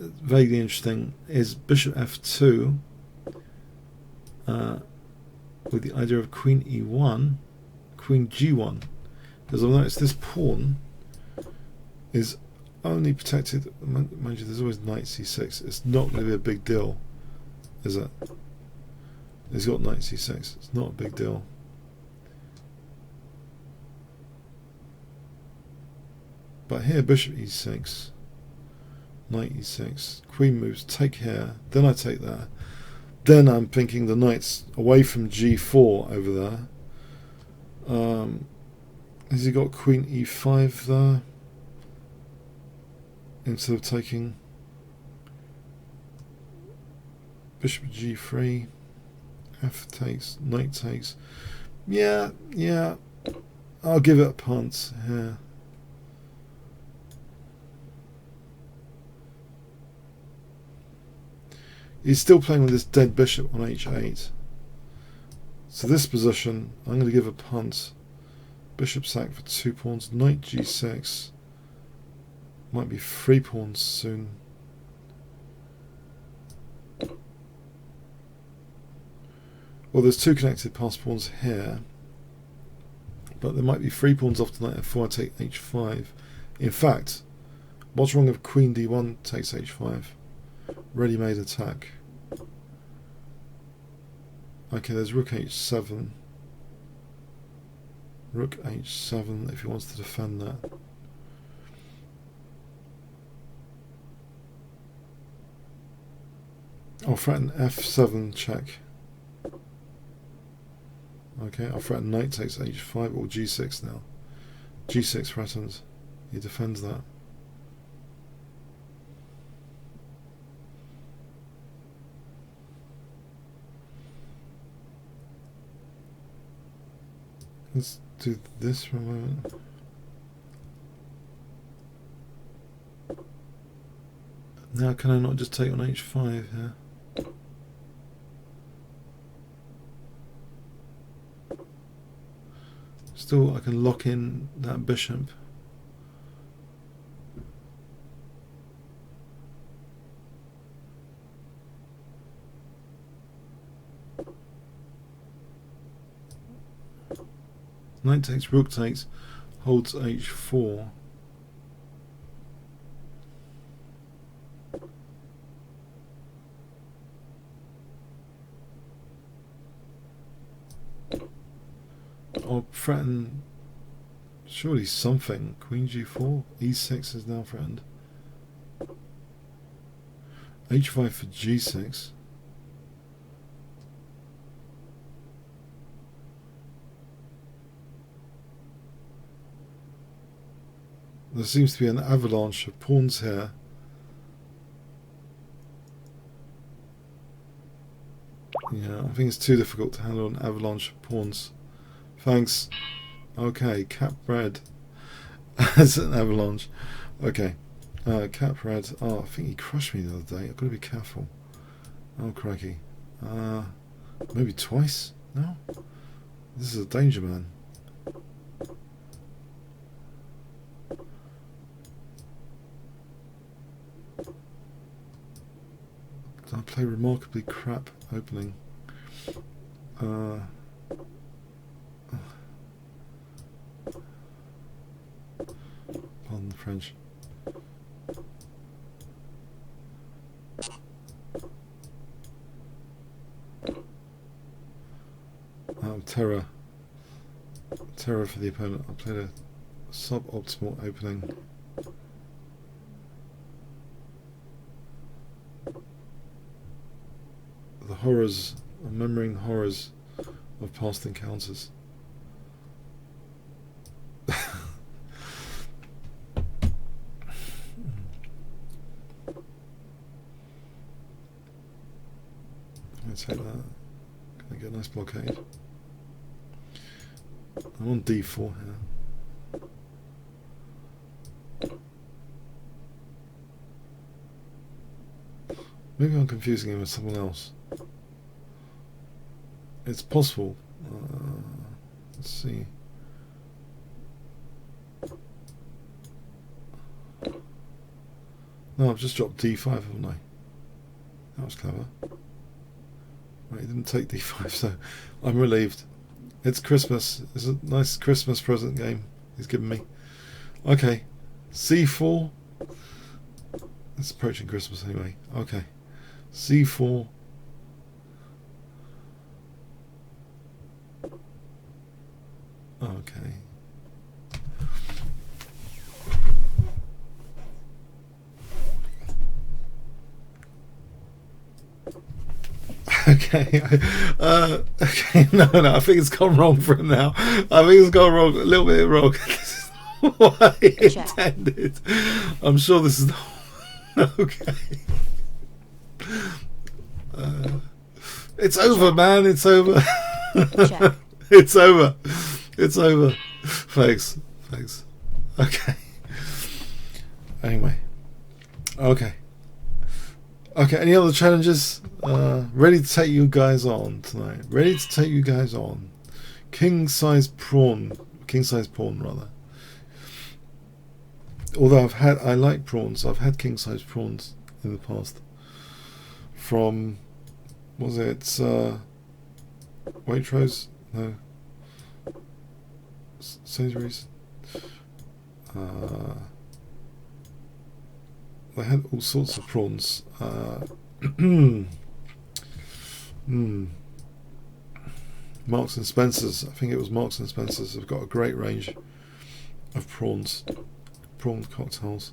Speaker 1: vaguely interesting, is bishop f2 with the idea of queen e1, queen g1. Because I've noticed this pawn is only protected, mind you, there's always knight c6. It's not going to be a big deal, is it? He's got knight c6. It's not a big deal. But here, bishop e6, knight e6, queen moves, take here, then I take there. Then I'm thinking the knight's away from g4 over there. Has he got queen e5 there? Instead of taking bishop g3, f takes, knight takes. Yeah, I'll give it a punt here. He's still playing with this dead bishop on h8. So this position, I'm going to give a punt. Bishop sack for 2 pawns. Knight g6. Might be 3 pawns soon. Well, there's 2 connected passed pawns here. But there might be 3 pawns off tonight before I take h5. In fact, what's wrong if queen d1 takes h5? Ready-made attack. Okay, there's rook h7. Rook h7 if he wants to defend that. I'll threaten f7 check. Okay, I'll threaten knight takes h5 or g6 now. g6 threatens. He defends that. Let's do this for a moment. Now can I not just take on h5 here? Still I can lock in that bishop. Knight takes, rook takes, holds h4. I'll threaten surely something. Queen g4, e6 is now threatened. h5 for g6. There seems to be an avalanche of pawns here. Yeah, I think it's too difficult to handle an avalanche of pawns. Thanks. Okay, cap red as an avalanche. Okay, cap red. Oh, I think he crushed me the other day. I've got to be careful. Oh, crikey. Maybe twice? No? This is a danger man. I play remarkably crap opening. Pardon the French. Terror. Terror for the opponent. I played a suboptimal opening. The horrors, remembering horrors of past encounters. Let's take that. Can I get a nice blockade? I'm on d4 here. Maybe I'm confusing him with someone else. It's possible. Let's see. No, I've just dropped d5, haven't I? That was clever. Right, he didn't take d5, so I'm relieved. It's Christmas. It's a nice Christmas present game he's given me. Okay, c4. It's approaching Christmas anyway. Okay, c4. Okay. Okay. Okay. No. I think it's gone wrong for him now. I think it's gone wrong. A little bit wrong. This is not what I intended. I'm sure this is not okay. It's over, man. It's over. It's over. It's over. Thanks. Okay. Anyway. Okay. Any other challenges? Ready to take you guys on tonight. Ready to take you guys on. King size prawn rather. Although I like prawns. I've had king size prawns in the past. From, was it Waitrose? No. Sainsbury's. They had all sorts of prawns. Marks and Spencer's. I think it was Marks and Spencer's. Have got a great range of prawns. Prawn cocktails.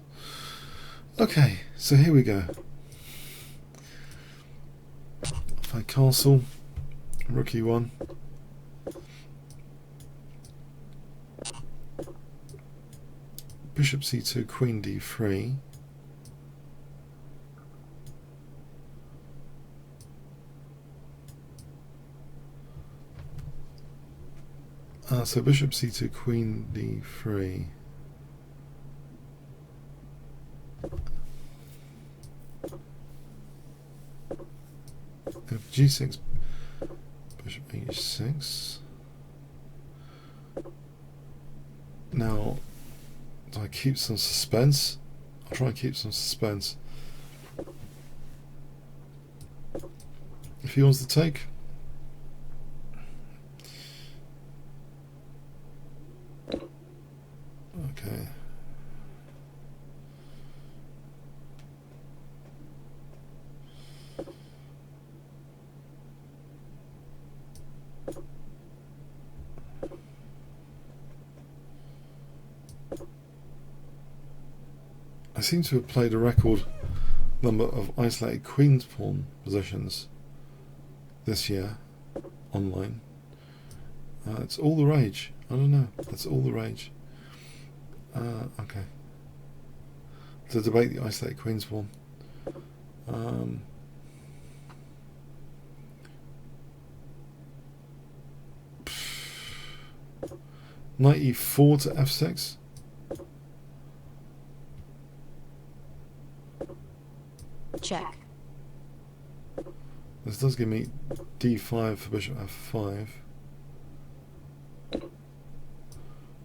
Speaker 1: Okay, so here we go. Fight Castle. Rookie 1. Bishop C2, Queen D3. So Bishop C2, Queen D3. G6, Bishop H6. Now, do I keep some suspense? I'll try and keep some suspense. If he wants to take. Okay. I seem to have played a record number of isolated queen's pawn positions this year online. It's all the rage. I don't know. It's all the rage. Okay. To debate the isolated queen's pawn. Knight e4 to f6.
Speaker 2: Check.
Speaker 1: This does give me d5 for bishop f5,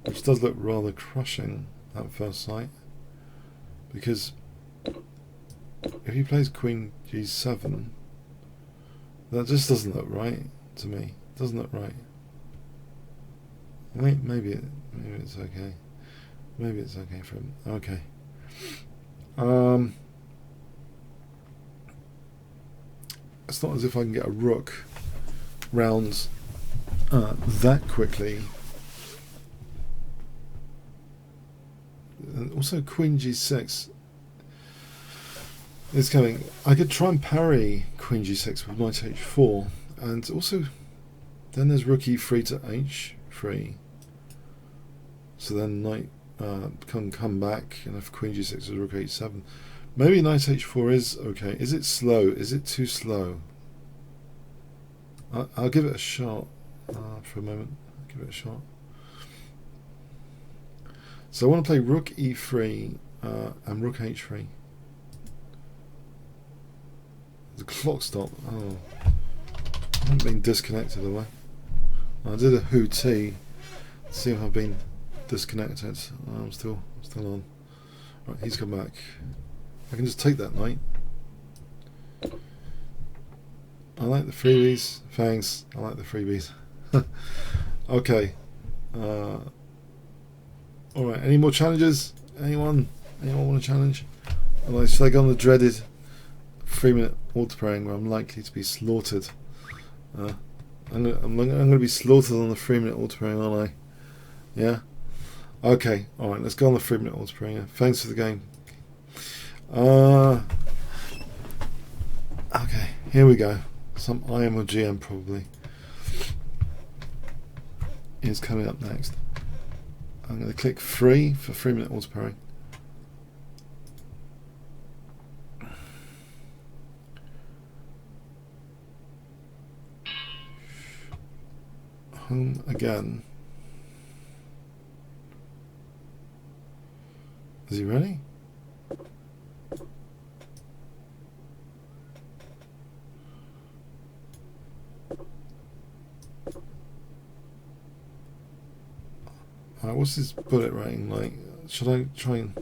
Speaker 1: which does look rather crushing at first sight, because if he plays queen g7, that just doesn't look right to me. It doesn't look right. Maybe it's okay. Maybe it's okay for him. Okay. It's not as if I can get a rook round that quickly. And also queen g6 is coming. I could try and parry queen g6 with knight h4, and also then there's rook e3 to h3. So then knight can come back, and if queen g6 is rook h7. Maybe knight h4 is okay. Is it slow? Is it too slow? I'll give it a shot for a moment. I'll give it a shot. So I want to play rook e3 and rook h3. The clock stop. Oh, I haven't been disconnected, have I? I did a hoo-tee. See if I've been disconnected. I'm still on. Right, he's come back. I can just take that knight. I like the freebies. Thanks. I like the freebies. Okay. Alright, any more challenges? Anyone want to challenge? Or should I go on the dreaded 3-minute auto praying where I'm likely to be slaughtered? I'm going to be slaughtered on the 3-minute auto praying, aren't I? Yeah? Okay, alright, let's go on the 3-minute auto praying. Thanks for the game. Okay, here we go. some IM or GM probably is coming up next. I'm going to click free for 3-minute auto pairing. Home again. Is he ready? Alright, what's his bullet rating like? Should I try and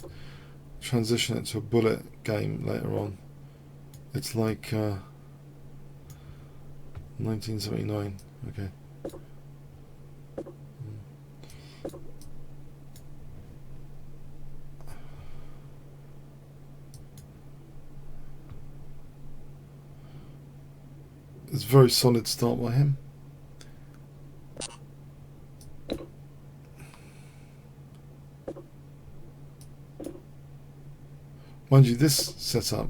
Speaker 1: transition it to a bullet game later on? It's like 1979. Okay. It's a very solid start by him. Mind you, this setup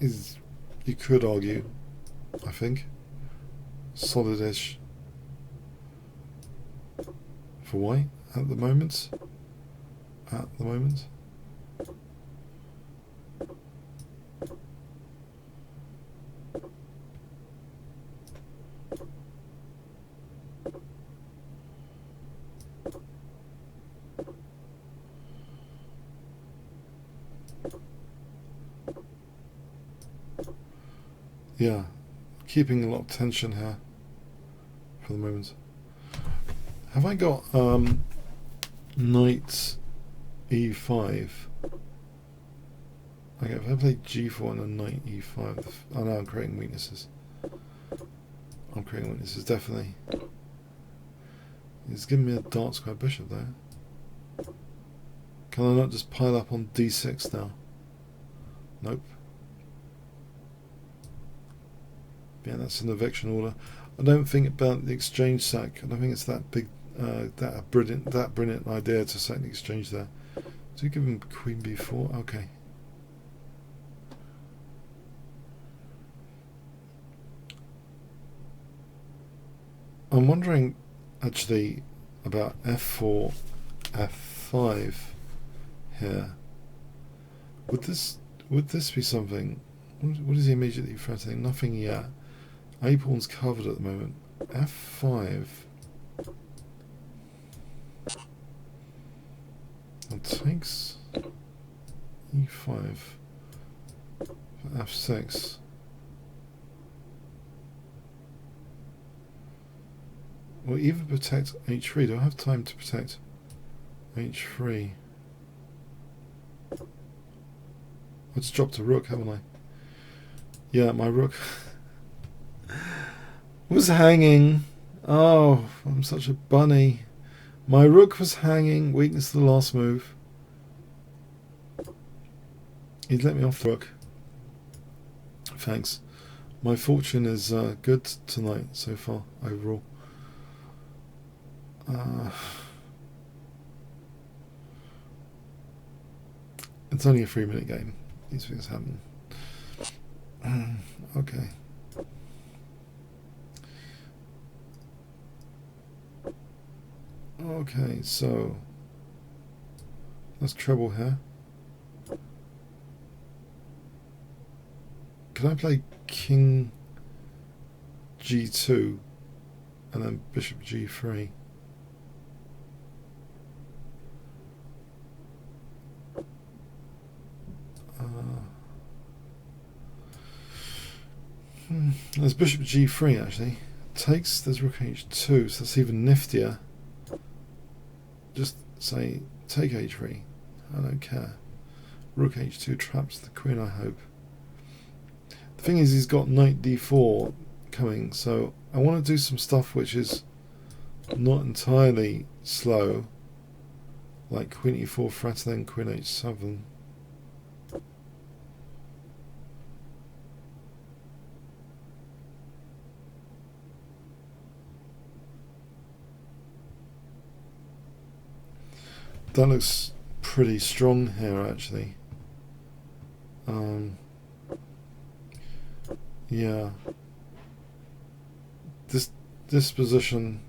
Speaker 1: is, you could argue, I think, solid-ish for white at the moment. Yeah, keeping a lot of tension here for the moment. Have I got knight e5? Okay, if I play g4 and a knight e5, I know I'm creating weaknesses. I'm creating weaknesses, definitely. He's giving me a dark square bishop there. Can I not just pile up on d6 now? Nope. Yeah, that's an eviction order. I don't think about the exchange sack. I don't think it's that big, that brilliant idea to sack the exchange there. Do you give him queen b4? Okay. I'm wondering actually about f4, f5 here. Would this be something? What is he immediately threatening? Nothing yet. A pawn's covered at the moment. f5. And takes e5 for f6. Or even protect h3. Do I have time to protect h3? I just dropped a rook, haven't I? Yeah, my rook was hanging. Oh, I'm such a bunny. My rook was hanging. Weakness to the last move. He'd let me off the rook. Thanks. My fortune is good tonight so far, overall. It's only a 3-minute game. These things happen. Okay. Okay, so that's treble here. Can I play king g2 and then bishop g3? There's bishop g3 actually. Takes, there's rook h2, so that's even niftier. Just say take h3. I don't care. Rook h2 traps the queen, I hope. The thing is, he's got knight d4 coming, so I want to do some stuff which is not entirely slow, like queen e4 threatening queen h7. That looks pretty strong here, actually. Yeah. This position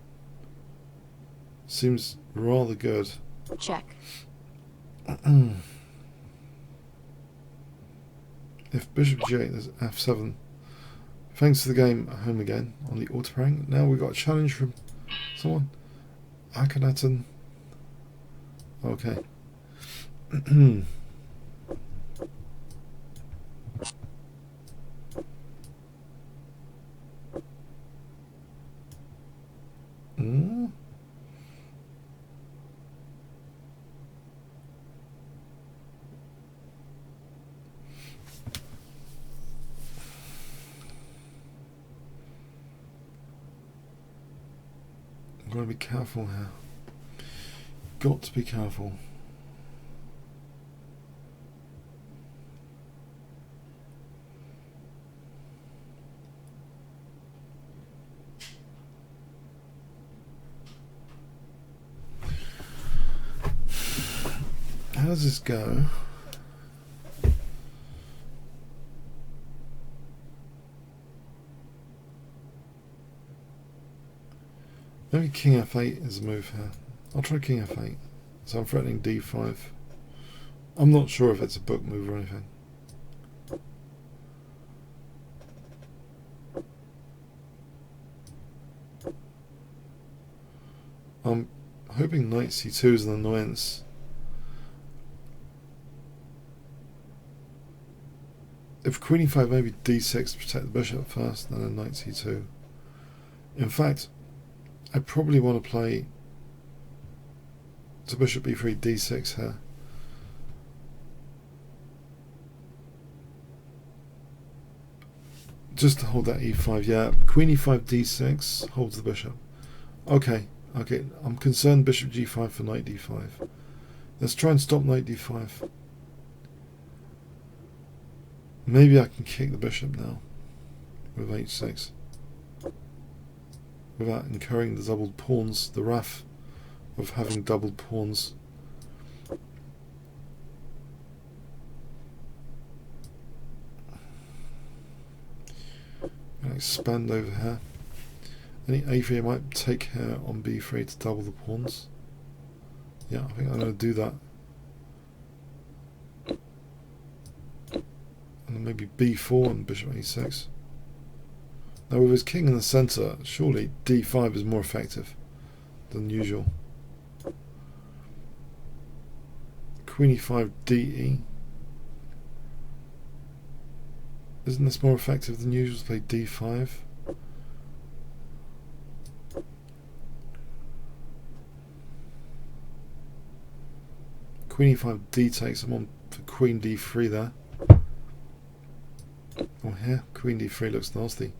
Speaker 1: seems rather good.
Speaker 2: Check.
Speaker 1: If bishop g8, there's f7. Thanks to the game at home again on the auto-parang. Now we've got a challenge from someone. Akhenaten. Okay. I'm going to be careful here. Got to be careful. How does this go? Maybe king f8 is a move here. I'll try king f8. So I'm threatening d5. I'm not sure if it's a book move or anything. I'm hoping knight c2 is an annoyance. If queen e5, maybe d6 to protect the bishop first, then a knight c2. In fact, I probably want to play to bishop b3, d6 here. Just to hold that e5, yeah. Queen e5, d6 holds the bishop. Okay, I'm concerned bishop g5 for knight d5. Let's try and stop knight d5. Maybe I can kick the bishop now with h6 without incurring the doubled pawns, the wrath of having doubled pawns. I'm going to expand over here. Any a3 I might take here on b3 to double the pawns. Yeah, I think I'm going to do that. And then maybe b4 and bishop a6. Now with his king in the centre, surely d5 is more effective than usual. Queen e5, de. Isn't this more effective than usual to play d5? Queen e5, d takes. I'm on for queen d3 there. Oh, here, queen d3 looks nasty.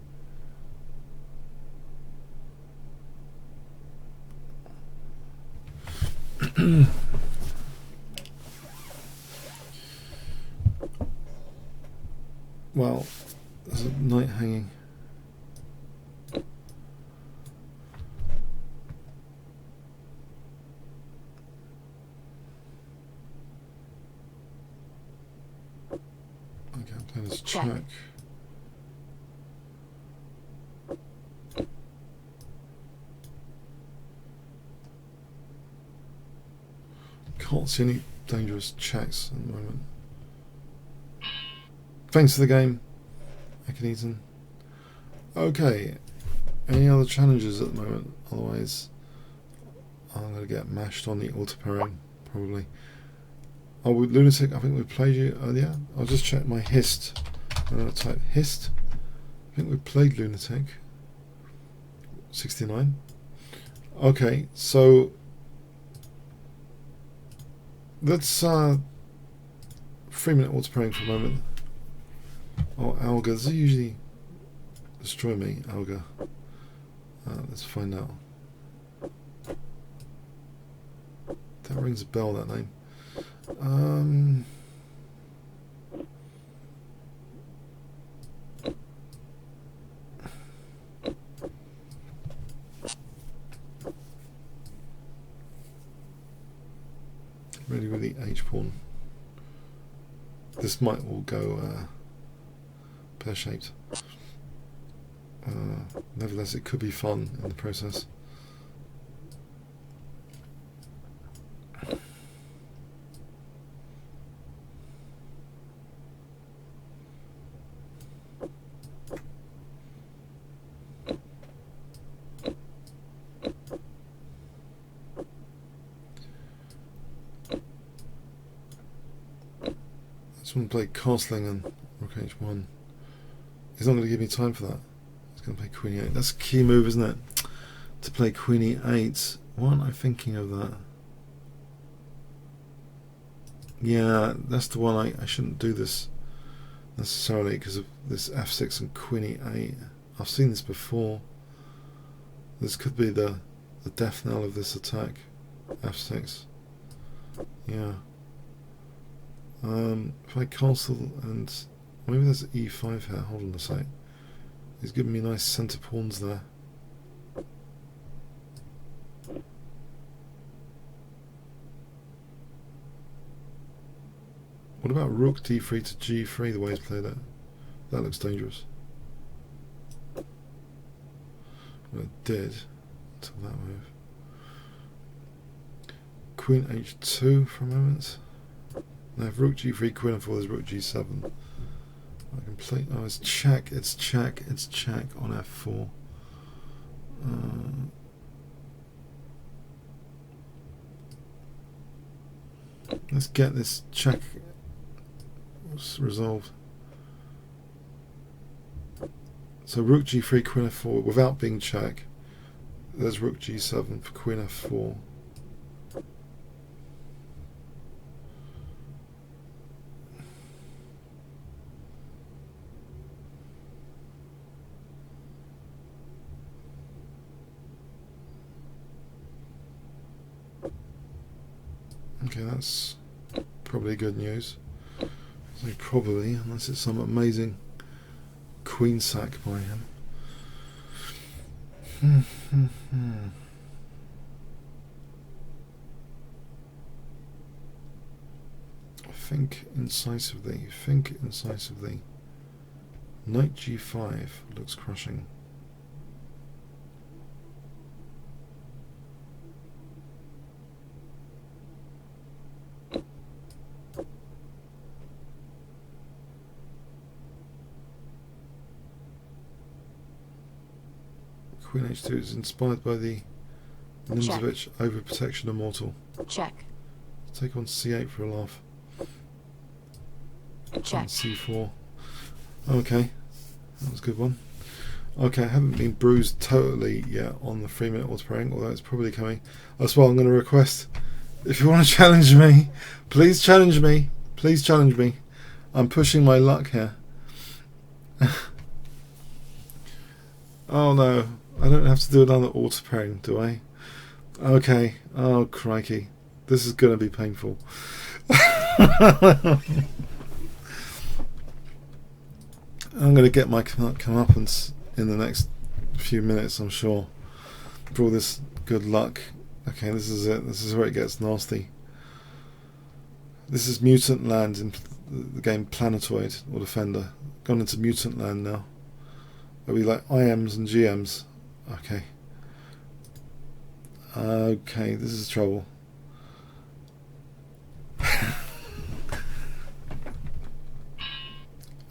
Speaker 1: Well, there's a knight hanging. Okay, I'm playing this check. Can't see any dangerous checks at the moment. Thanks for the game, Akhenaten. Okay, any other challenges at the moment? Otherwise, I'm going to get mashed on the auto-parang, probably. Oh, with Lunatic, I think we played you earlier. I'll just check my hist. I'm going to type hist. I think we played Lunatic. 69. Okay, so let's 3-minute auto-parang for a moment. Oh, Alga, does it usually destroy me, Alga? Let's find out. That rings a bell, that name. Ready with the H-pawn. This might all go pear-shaped. Nevertheless, it could be fun in the process. Someone played castling and rook h1. He's not going to give me time for that. He's going to play queen e8. That's a key move, isn't it? To play queen e8. Why aren't I thinking of that? Yeah, that's the one. I shouldn't do this necessarily because of this f6 and queen e8. I've seen this before. This could be the death knell of this attack. f6. Yeah. If I castle and maybe there's e5 here. Hold on a sec. He's giving me nice centre pawns there. What about rook d3 to g3? The way he's played it, that looks dangerous. Well, it did until that move. Queen h2 for a moment. Now if rook g3, queen f4, there's rook g7. I can play. Oh, it's check. It's check. It's check on f4. Let's get this check resolved. So rook g3, queen f4 without being check. There's rook g7 for queen f4. Okay, that's probably good news. So probably, unless it's some amazing queen sack by him. Think incisively. Think incisively. Knight g5 looks crushing. Queen h2 is inspired by the Nimzovich overprotection immortal.
Speaker 2: Check.
Speaker 1: Take on c8 for a laugh.
Speaker 2: Check.
Speaker 1: On c4. Okay, that was a good one. Okay, I haven't been bruised totally yet on the 3-minute auto pairing, although it's probably coming. That's what I'm going to request. If you want to challenge me, please challenge me. Please challenge me. I'm pushing my luck here. Oh no, I don't have to do another auto pairing, do I? Okay. Oh crikey, this is going to be painful. I'm going to get my comeuppance in the next few minutes, I'm sure, for all this good luck. Okay, this is it. This is where it gets nasty. This is mutant land in the game Planetoid or Defender. Gone into mutant land now. There'll be like IMs and GMs. Okay. Okay, this is trouble.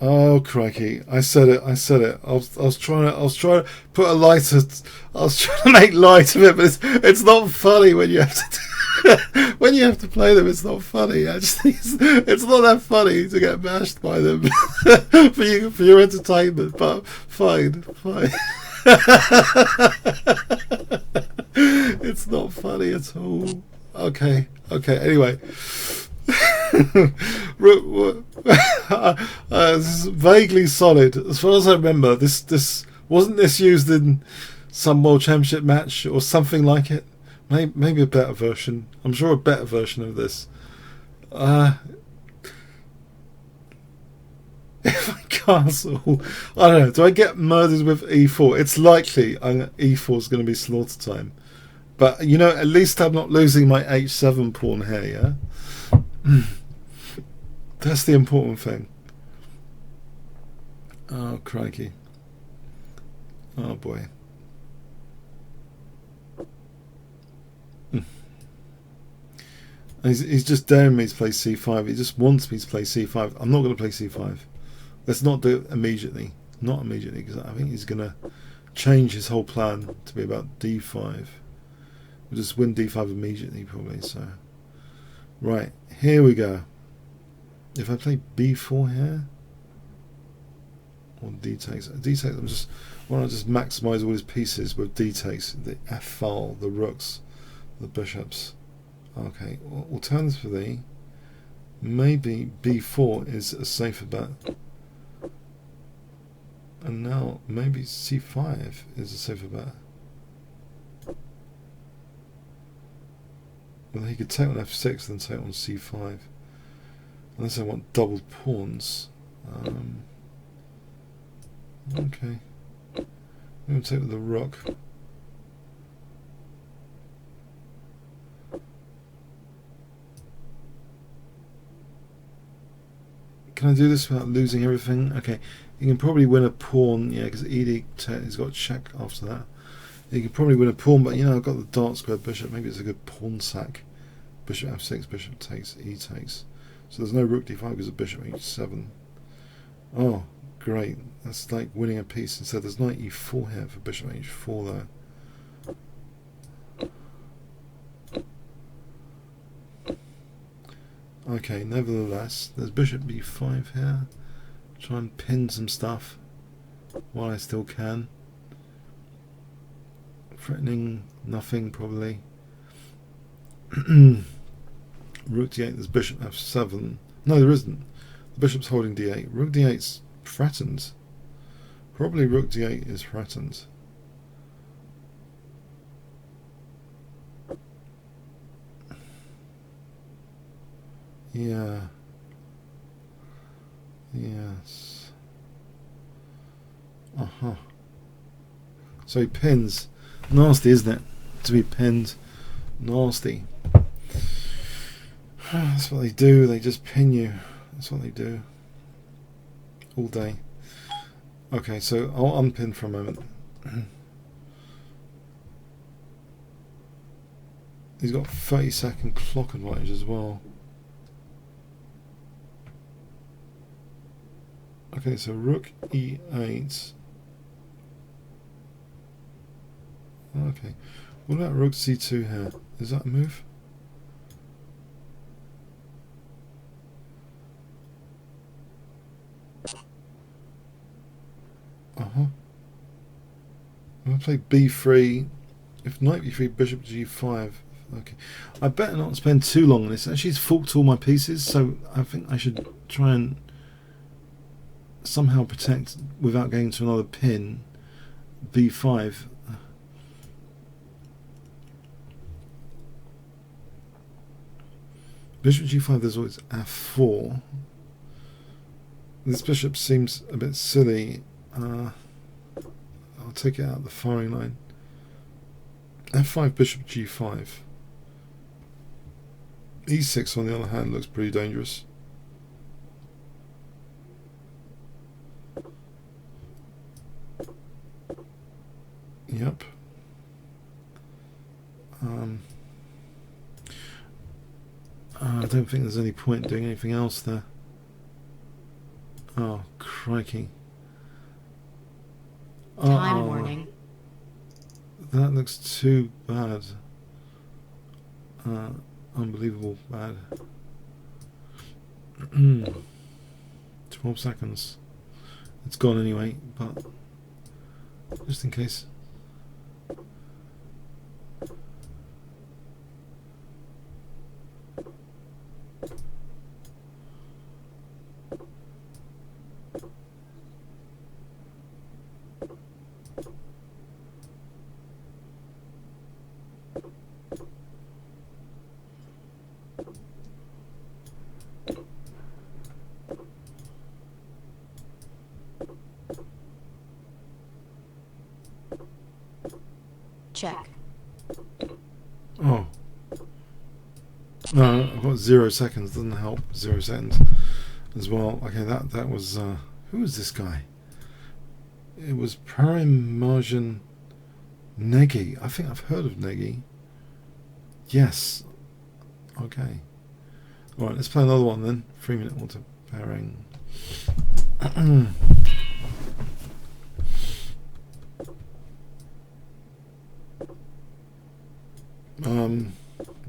Speaker 1: Oh crikey! I said it. I said it. I was trying to put a light. I was trying to make light of it, but it's not funny when you have to when you have to play them. It's not funny. I just think it's not that funny to get bashed by them for your entertainment. But fine. It's not funny at all. Okay. Anyway. This is vaguely solid as far as I remember. This wasn't this used in some World Championship match or something like it. Maybe a better version. I'm sure a better version of this. If I castle, I don't know. Do I get murdered with e4? It's likely e4 is going to be slaughter time. But you know, at least I'm not losing my h7 pawn here. Yeah. That's the important thing. Oh crikey. Oh boy. He's just daring me to play c5. He just wants me to play c5. I'm not going to play c5. Let's not do it immediately. Not immediately, because I think he's going to change his whole plan to be about d5. We'll just win d5 immediately, probably. So, right, here we go. If I play b4 here, or d takes, why not just maximize all his pieces with d takes, the f file, the rooks, the bishops. Okay, alternatively, maybe b4 is a safer bet. And now maybe c5 is a safer bet. Well, he could take on f6 then take on c5. Unless I want doubled pawns. Okay. We'll take with the rook. Can I do this without losing everything? Okay. You can probably win a pawn, yeah, because he's got check after that. You can probably win a pawn, but you know, I've got the dark square bishop. Maybe it's a good pawn sack. Bishop f6, bishop takes, e takes. So there's no rook d5 because of bishop h7. Oh, great. That's like winning a piece. Instead, there's knight e4 here for bishop h4 though. Okay, nevertheless, there's bishop b5 here. Try and pin some stuff while I still can. Threatening nothing, probably. Rook d8, there's bishop f7. No, there isn't. The bishop's holding d8. Rook d8's threatened. Probably rook d8 is threatened. Yeah. Yes. So he pins. Nasty, isn't it? To be pinned. Nasty. That's what they do. They just pin you. That's what they do. All day. Okay, so I'll unpin for a moment. He's got 30-second clock advantage as well. Okay, so rook e8. Okay. What about rook c2 here? Is that a move? I'm going to play b3. If knight b3, bishop g5. Okay. I better not spend too long on this. Actually, it's forked all my pieces, so I think I should try and somehow protect without going to another pin. b5. Bishop g5, there's always f4. This bishop seems a bit silly. I'll take it out the firing line. f5, bishop g5. e6 on the other hand looks pretty dangerous. Yep. I don't think there's any point doing anything else there. Oh, crikey.
Speaker 2: Time warning.
Speaker 1: That looks too bad. Unbelievable bad. 12 seconds. It's gone anyway, but just in case.
Speaker 2: Check.
Speaker 1: Oh. No, I've got 0 seconds. Doesn't help. 0 seconds as well. Okay, that was who was this guy? It was Prime Margin Negi. I think I've heard of Negi. Yes. Okay. Alright, let's play another one then. 3-minute auto pairing.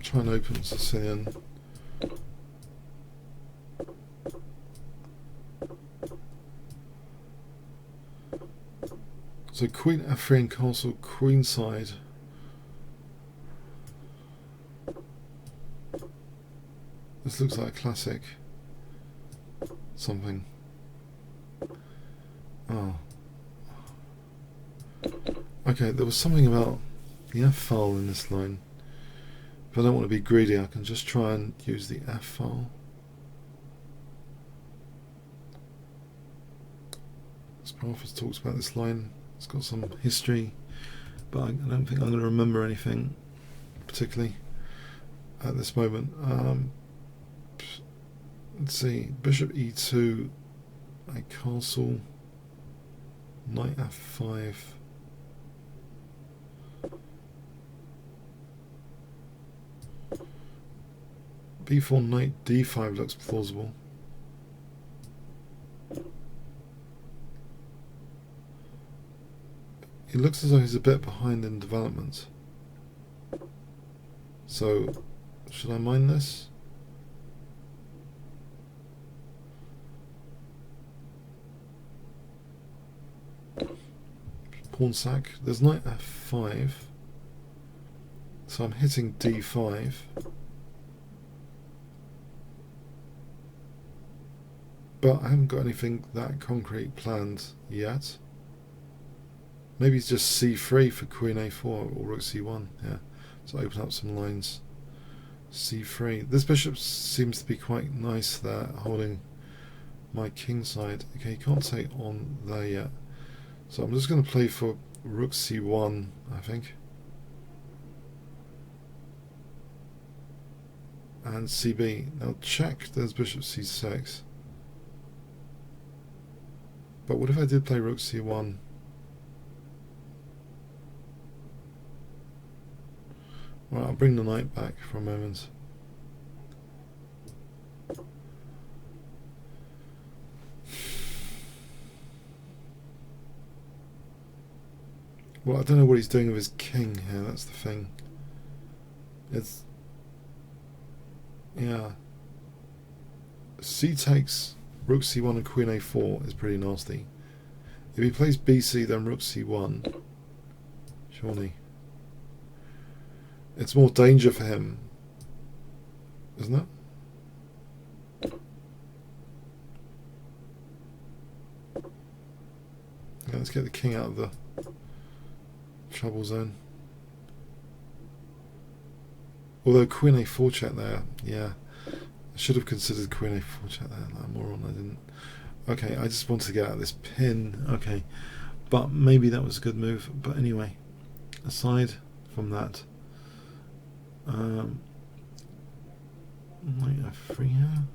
Speaker 1: Try and open Sicilian. So Queen F3 and Castle Queenside. This looks like a classic something. Oh. Okay, there was something about the F file in this line. If I don't want to be greedy, I can just try and use the F file. Sparfus talks about this line. It's got some history, but I don't think I'm going to remember anything particularly at this moment. Let's see, Bishop E2, a castle, Knight F5. B4, Knight D5 looks plausible. It looks as though he's a bit behind in development. So, should I mind this? Pawn sack. There's Knight F5. So I'm hitting D5. But I haven't got anything that concrete planned yet. Maybe it's just C3 for Queen A4 or Rook C1. Yeah, so open up some lines. C3. This bishop seems to be quite nice there, holding my king side. Okay, you can't take on there yet. So I'm just going to play for Rook C1, I think. And CB. Now check, there's Bishop C6. But what if I did play Rook C1? Right, I'll bring the knight back for a moment. Well, I don't know what he's doing with his king here, that's the thing. It's... yeah. C takes Rook C1 and Queen A4 is pretty nasty. If he plays BC then Rook C1, surely. It's more danger for him, isn't it? Yeah, let's get the king out of the trouble zone. Although Queen A4 check there, yeah. I should have considered Queen A4 check there, like a moron, I didn't. Okay, I just wanted to get out of this pin, okay. But maybe that was a good move. But anyway, aside from that, Knight F3 here.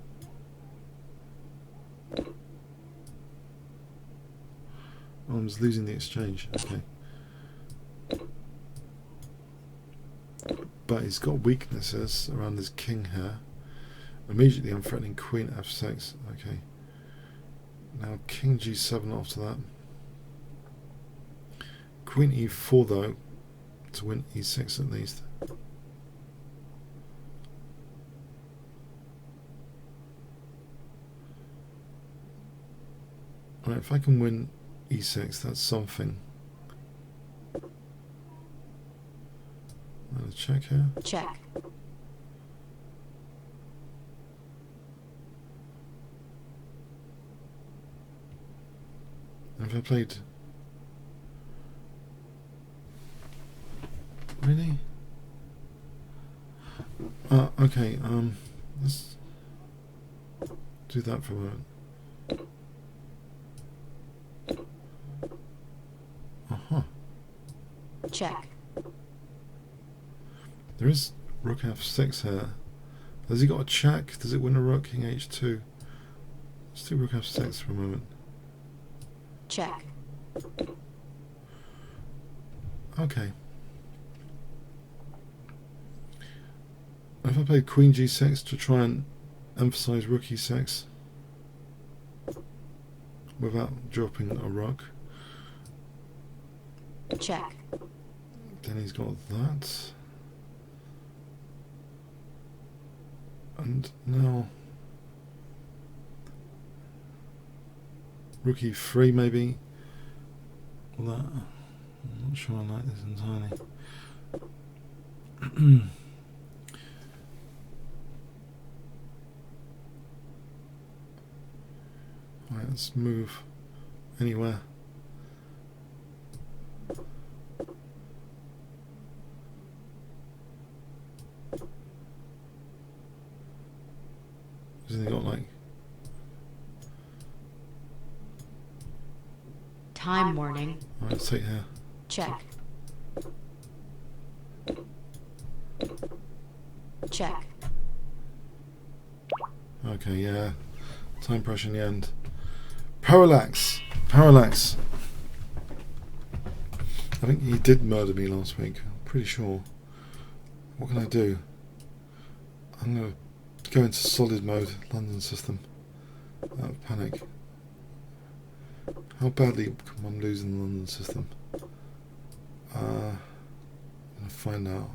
Speaker 1: Oh, I'm just losing the exchange. Okay. But he's got weaknesses around his king here. Immediately I'm threatening Queen F6. Okay. Now King G7 after that. Queen E4 though, to win E6 at least. Alright, if I can win E6, that's something. Another check here.
Speaker 2: Check.
Speaker 1: And if I played... really? Okay, let's do that for a moment.
Speaker 2: Check.
Speaker 1: There is Rook F6 here. Has he got a check? Does it win a Rook? King H2. Let's do Rook F6 for a moment.
Speaker 2: Check.
Speaker 1: Okay. If I played Queen G6 to try and emphasize Rook E6 without dropping a rook,
Speaker 2: Check.
Speaker 1: then he's got that. And now Rook E3 maybe. That, I'm not sure I like this entirely. Right, let's move anywhere. Hasn't he got like
Speaker 2: Time warning.
Speaker 1: Alright, let's take here.
Speaker 2: Check. Check.
Speaker 1: Okay, yeah. Time pressure in the end. Parallax. Parallax. I think he did murder me last week. I'm pretty sure. What can I do? I'm going to go into solid mode, London system. Out of panic. How badly can one lose in the London system? I'm going to find out.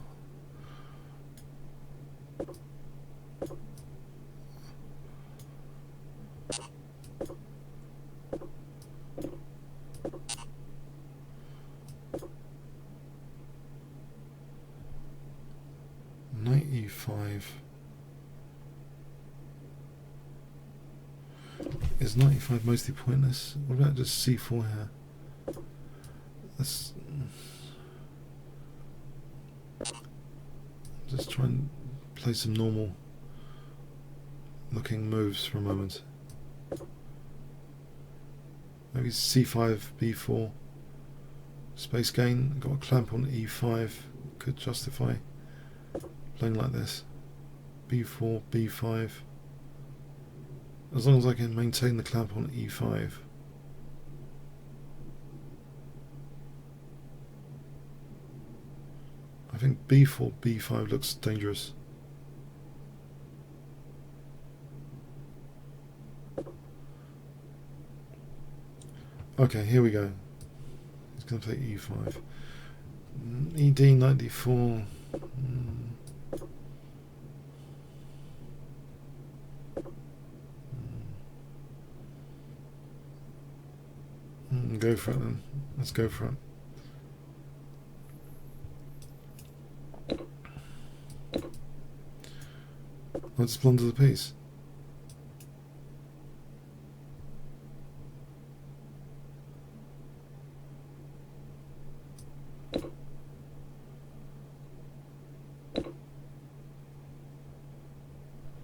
Speaker 1: Knight E5. Is knight E5 mostly pointless? What about just C4 here? Let's just try and play some normal looking moves for a moment. Maybe C5, B4. Space gain. Got a clamp on E5. Could justify playing like this. B4, B5. As long as I can maintain the clamp on E5. I think B4, B5 looks dangerous. Okay, here we go. He's going to play E5. ED, knight D4. Go for it then. Let's go for it. Let's plunder the piece.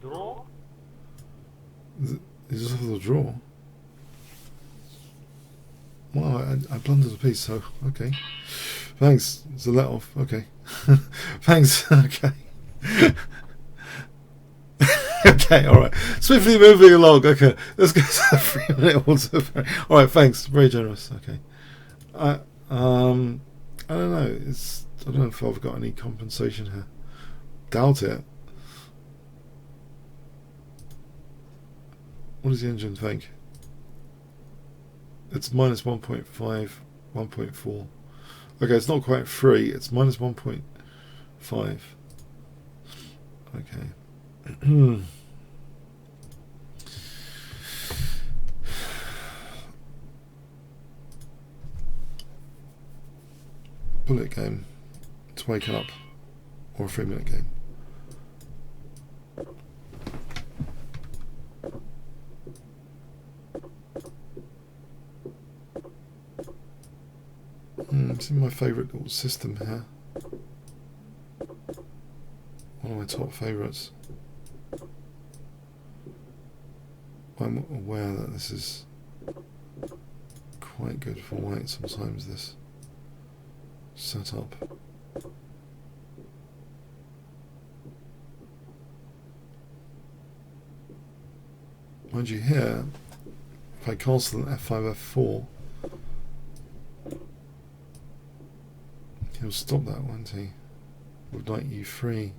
Speaker 3: Draw?
Speaker 1: Is this for the draw? Well, I plundered a piece, so okay. Thanks. It's a let off. Okay. Thanks. Okay. Okay. All right. Swiftly moving along. Okay. Let's go to 3 minute also. All right. Thanks. Very generous. Okay. I don't know. I don't know if I've got any compensation here. Doubt it. What does the engine think? It's minus 1.5, 1.4. Okay, it's not quite 3, it's minus 1.5. Okay. Bullet game to wake up, or a 3 minute game. It's in my favourite little system here. One of my top favourites. I'm aware that this is quite good for white sometimes, this setup. Mind you, here, if I castle an F5, F4, He'll stop that, won't he? With knight e3.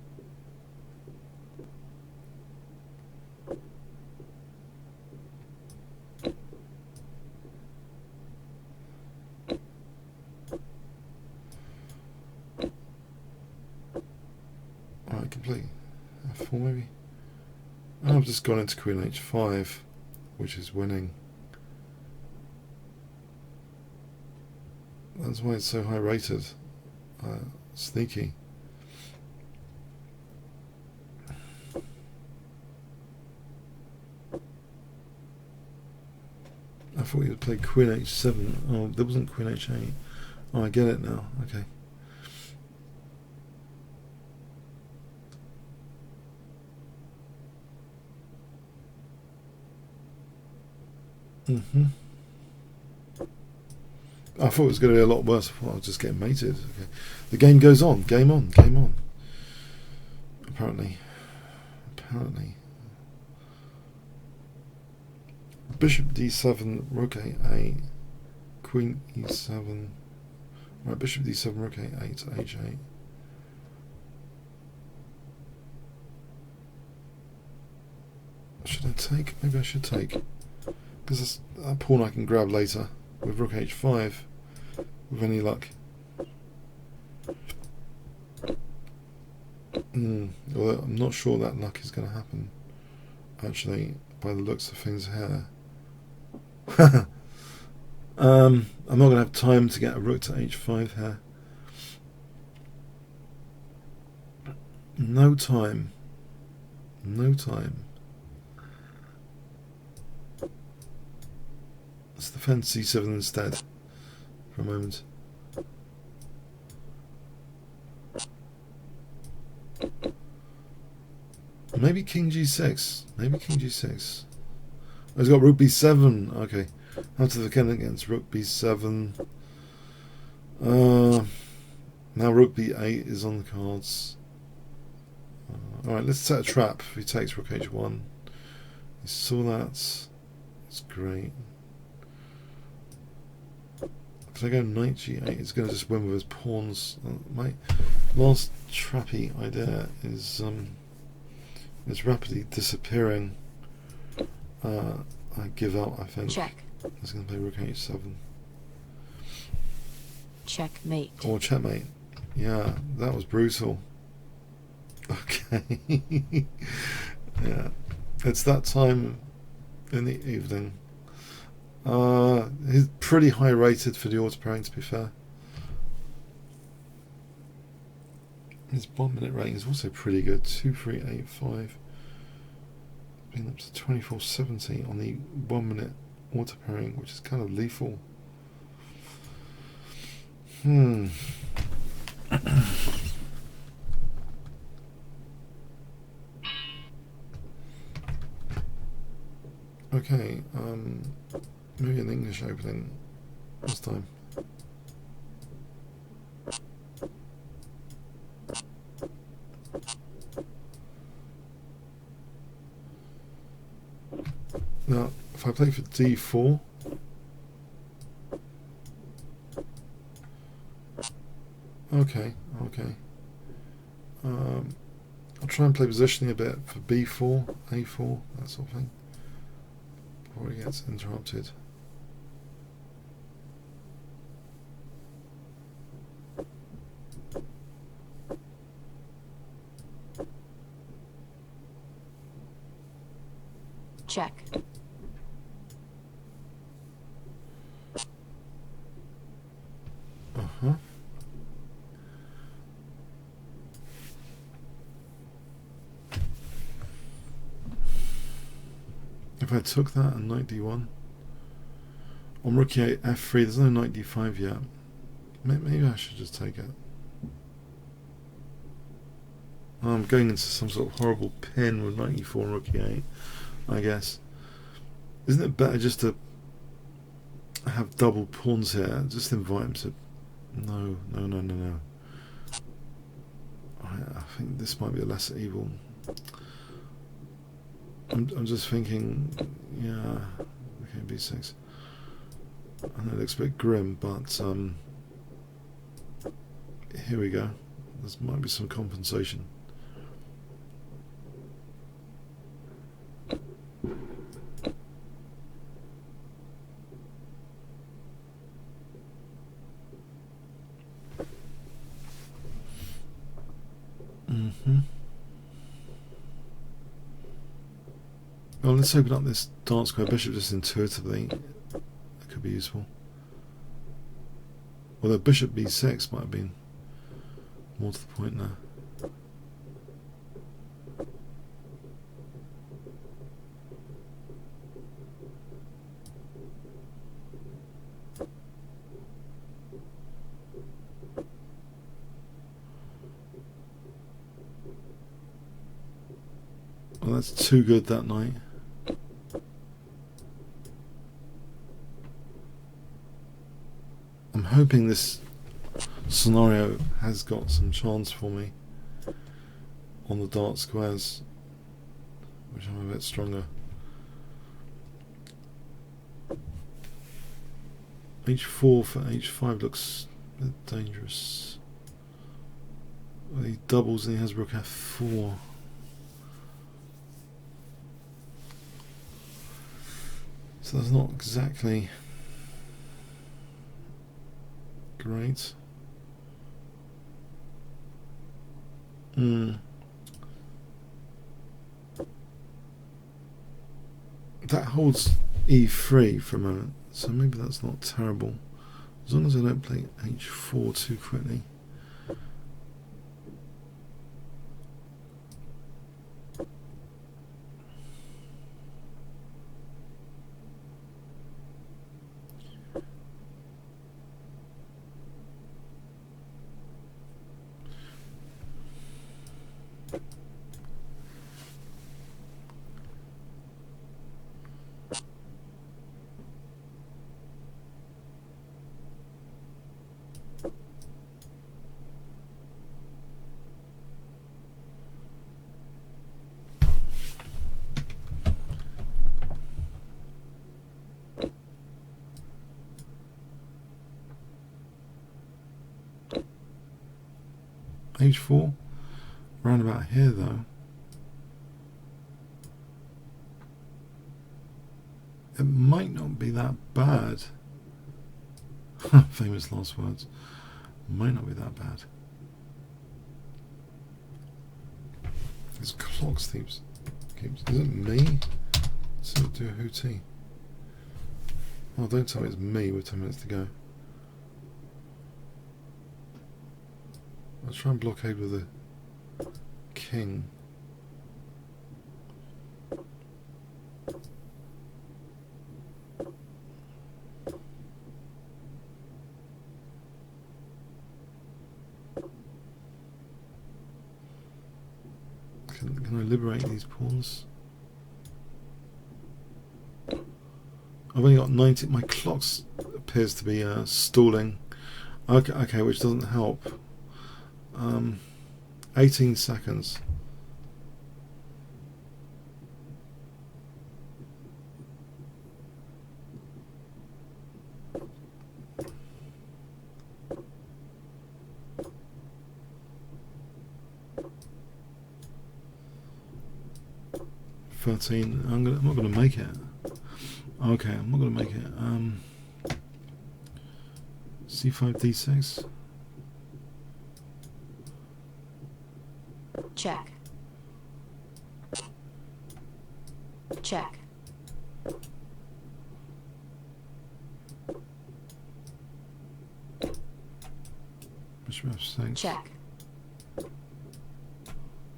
Speaker 1: Alright, complete. F4 maybe? Oh, I've just gone into queen h5, which is winning. That's why it's so high rated. Sneaky. I thought he would play queen h7. Oh, there wasn't queen h8. Oh, I get it now. Okay. I thought it was going to be a lot worse. I thought I was just getting mated. Okay. The game goes on. Game on. Game on. Apparently. Bishop d7, rook a8, queen e7. Right, bishop d7, rook a8, h8. Should I take? Maybe I should take. Because that's a pawn I can grab later with rook h5 with any luck. Well, I'm not sure that luck is going to happen, actually, by the looks of things here. I'm not going to have time to get a rook to h5 here. No time. No time. Let's defend c7 instead for a moment. Maybe king g6. Maybe king g6. Oh, he's got rook b7. Okay. How to defend against rook b7. Now rook b8 is on the cards. Alright, let's set a trap if he takes rook h1. You saw that. That's great. If I go knight g8, it's going to just win with his pawns. My last trappy idea is rapidly disappearing. I give up, I think.
Speaker 2: Check.
Speaker 1: He's going to play rook h7.
Speaker 2: Checkmate.
Speaker 1: Or checkmate. Yeah, that was brutal. Okay. Yeah. It's that time in the evening. He's pretty high rated for the auto pairing, to be fair. His 1 minute rating is also pretty good, 2385. Being up to 2470 on the 1 minute auto pairing, which is kind of lethal. Okay, maybe an English opening this time. Now, if I play for d4, okay. I'll try and play positioning a bit for b4, a4, that sort of thing, before he gets interrupted.
Speaker 2: Check.
Speaker 1: If I took that and knight d1 on rook e8 f3, there's no knight d5 yet. Maybe I should just take it. I'm going into some sort of horrible pin with knight e4 and rook e8, I guess. Isn't it better just to have double pawns here? Just invite him to... No. I think this might be a lesser evil. I'm just thinking, yeah, okay, b6. I know it looks a bit grim, but Here we go. There might be some compensation. Well, let's open up this dark square bishop just intuitively. That could be useful. Although bishop b6 might have been more to the point now. Well, that's too good that night. I'm hoping this scenario has got some chance for me on the dark squares, which I'm a bit stronger. H4 for H5 looks a bit dangerous. Well, he doubles and he has rook F4. So that's not exactly great. That holds E3 for a moment, so maybe that's not terrible. As long as I don't play H4 too quickly. H4, round about here though. It might not be that bad. Famous last words. Might not be that bad. This clock keeps. Is it me? Let's do a hootie. Oh, don't tell me it's me with 10 minutes to go. I'll try and blockade with the king. Can I liberate these pawns? I've only got 90. My clock appears to be stalling. Okay, which doesn't help. 18 seconds. I'm not gonna make it. Okay, I'm not gonna make it. C5 D6.
Speaker 2: Check. Check.
Speaker 1: Bishop F6.
Speaker 2: Check.
Speaker 1: He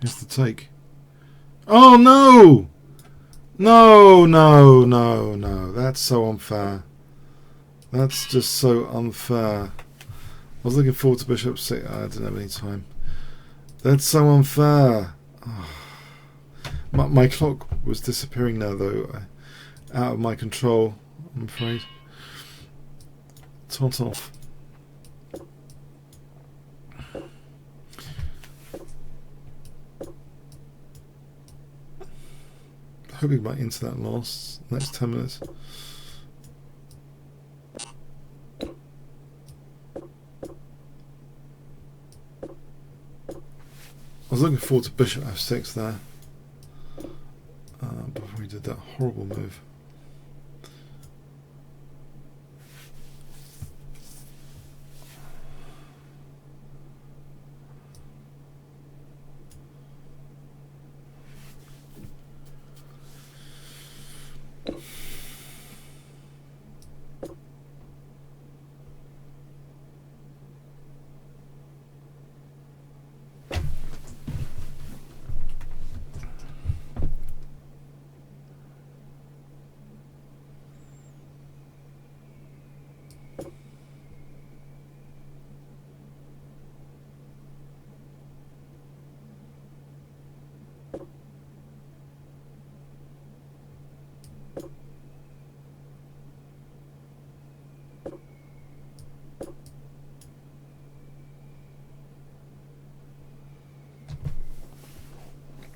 Speaker 1: has to take. Oh no! No, no, no, no. That's so unfair. That's just so unfair. I was looking forward to Bishop 6. I didn't have any time. That's so unfair. Oh. My clock was disappearing now, though. Out of my control, I'm afraid. Tot off. Hoping back into that next 10 minutes. was looking forward to bishop f6 there before he did that horrible move.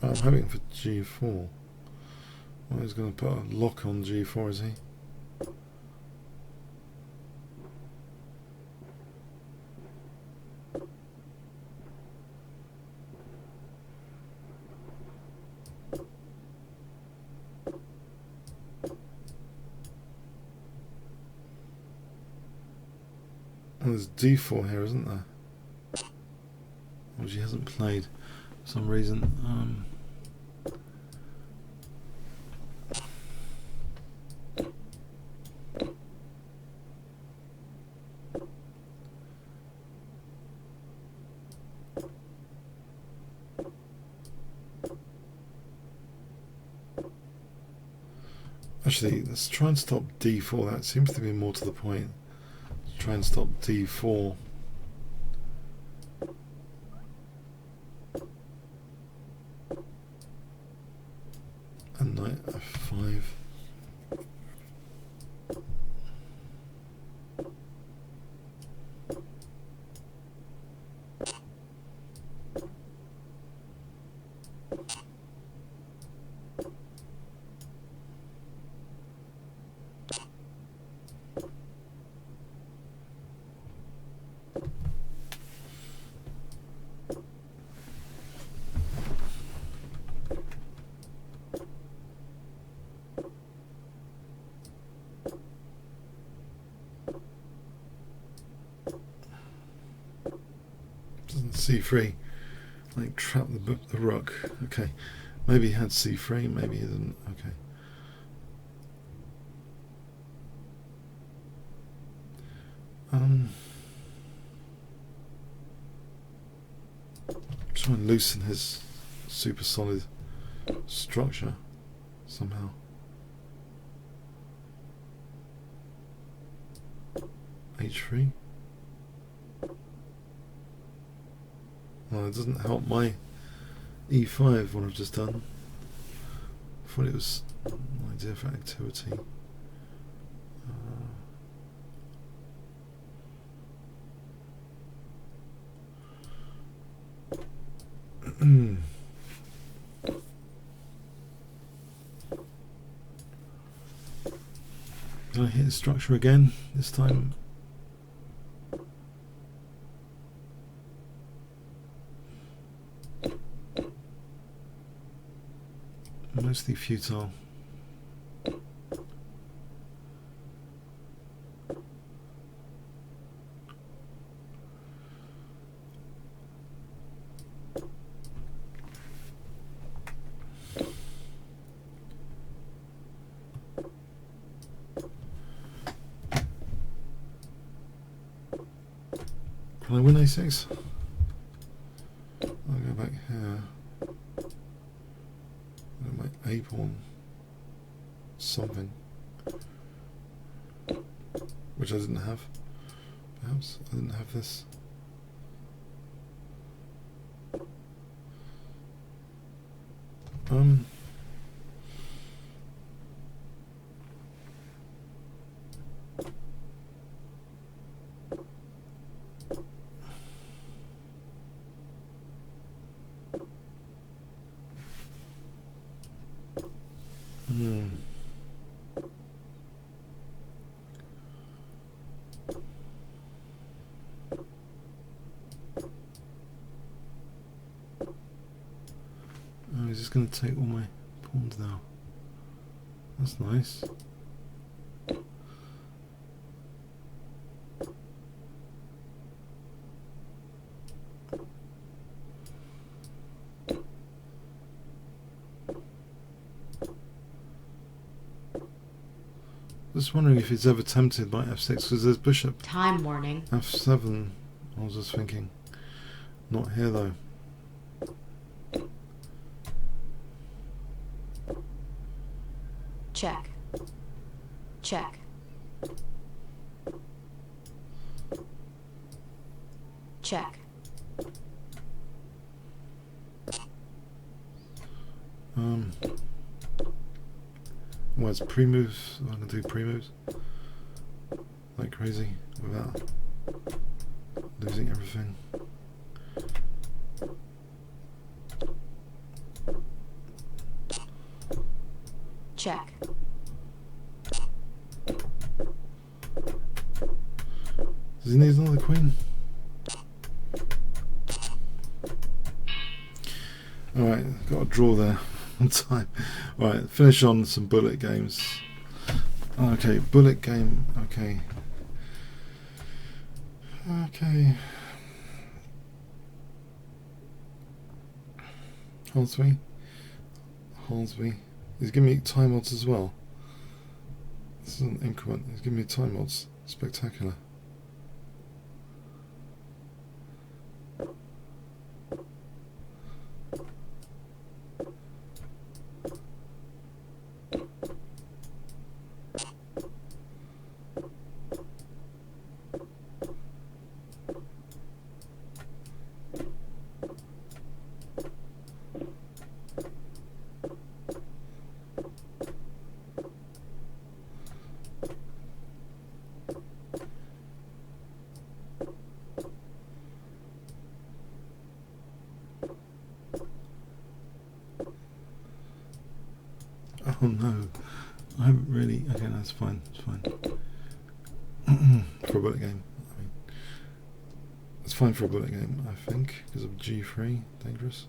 Speaker 1: I'm hoping for g4. Well, he's going to put a lock on g4, is he? And there's d4 here, isn't there? Which he hasn't played for some reason. Actually, let's try and stop d4. That seems to be more to the point. Let's try and stop d4. And knight f5. c3, like trap the rook. Okay, maybe he had c3, maybe he didn't. Okay. Try and loosen his super solid structure somehow. h3. Well, it doesn't help my e5, what I've just done. I thought it was an idea for activity. Can I hit the structure again this time? Mostly futile. Can I win a6? I'll go back here. My a pawn. Something. Which I didn't have. Perhaps I didn't have this. just going to take all my pawns now. That's nice. Just wondering if he's ever tempted by f6 because there's bishop.
Speaker 2: Time warning.
Speaker 1: f7. I was just thinking. Not here though.
Speaker 2: Check. Check. Check.
Speaker 1: Well, it's pre-moves. I can do pre-moves like crazy without losing everything.
Speaker 2: Check.
Speaker 1: Does he need another queen? Alright, got a draw there on time. Right, finish on some bullet games. Okay, bullet game. Okay. Okay. Halsby. Halsby. He's giving me time odds as well. This is an increment. He's giving me time odds. Spectacular. Oh no, I haven't really. Okay, that's fine. It's fine for a bullet game. I mean, it's fine for a bullet game, I think, because of G3, dangerous.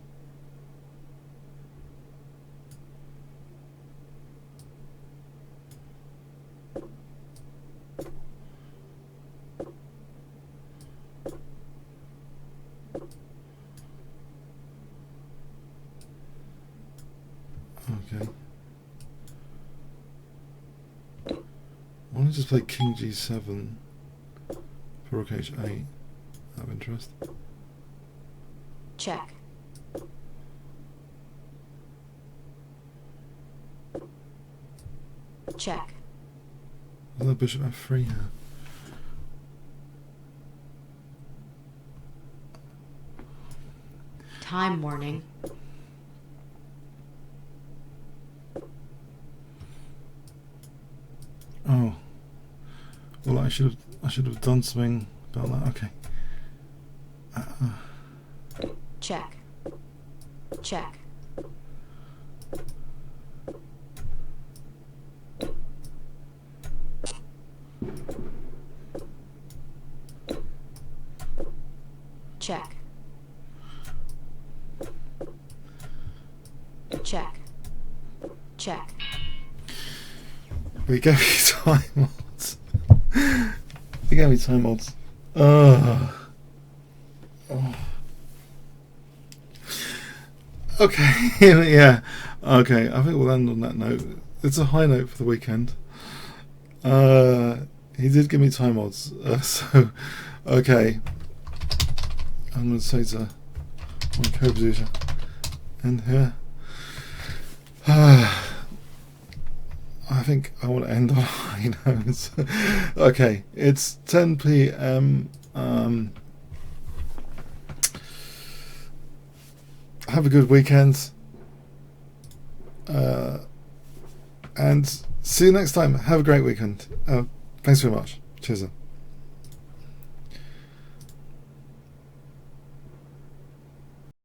Speaker 1: Okay. I want to just play King G7 for Rook H8 out of interest.
Speaker 2: Check. Check.
Speaker 1: Isn't that Bishop F3 here?
Speaker 2: Time warning.
Speaker 1: Oh. Well, I should have done something about that. Okay.
Speaker 2: Check. Check. Check. Check. Check.
Speaker 1: We gave me time odds. He gave me time odds. Oh. Okay, yeah. Okay, I think we'll end on that note. It's a high note for the weekend. He did give me time odds. So, okay. I'm going to say to my co-producer, end here. I think I want to end on high notes. Okay, it's 10 p.m. Have a good weekend. And see you next time. Have a great weekend. Thanks very much. Cheers.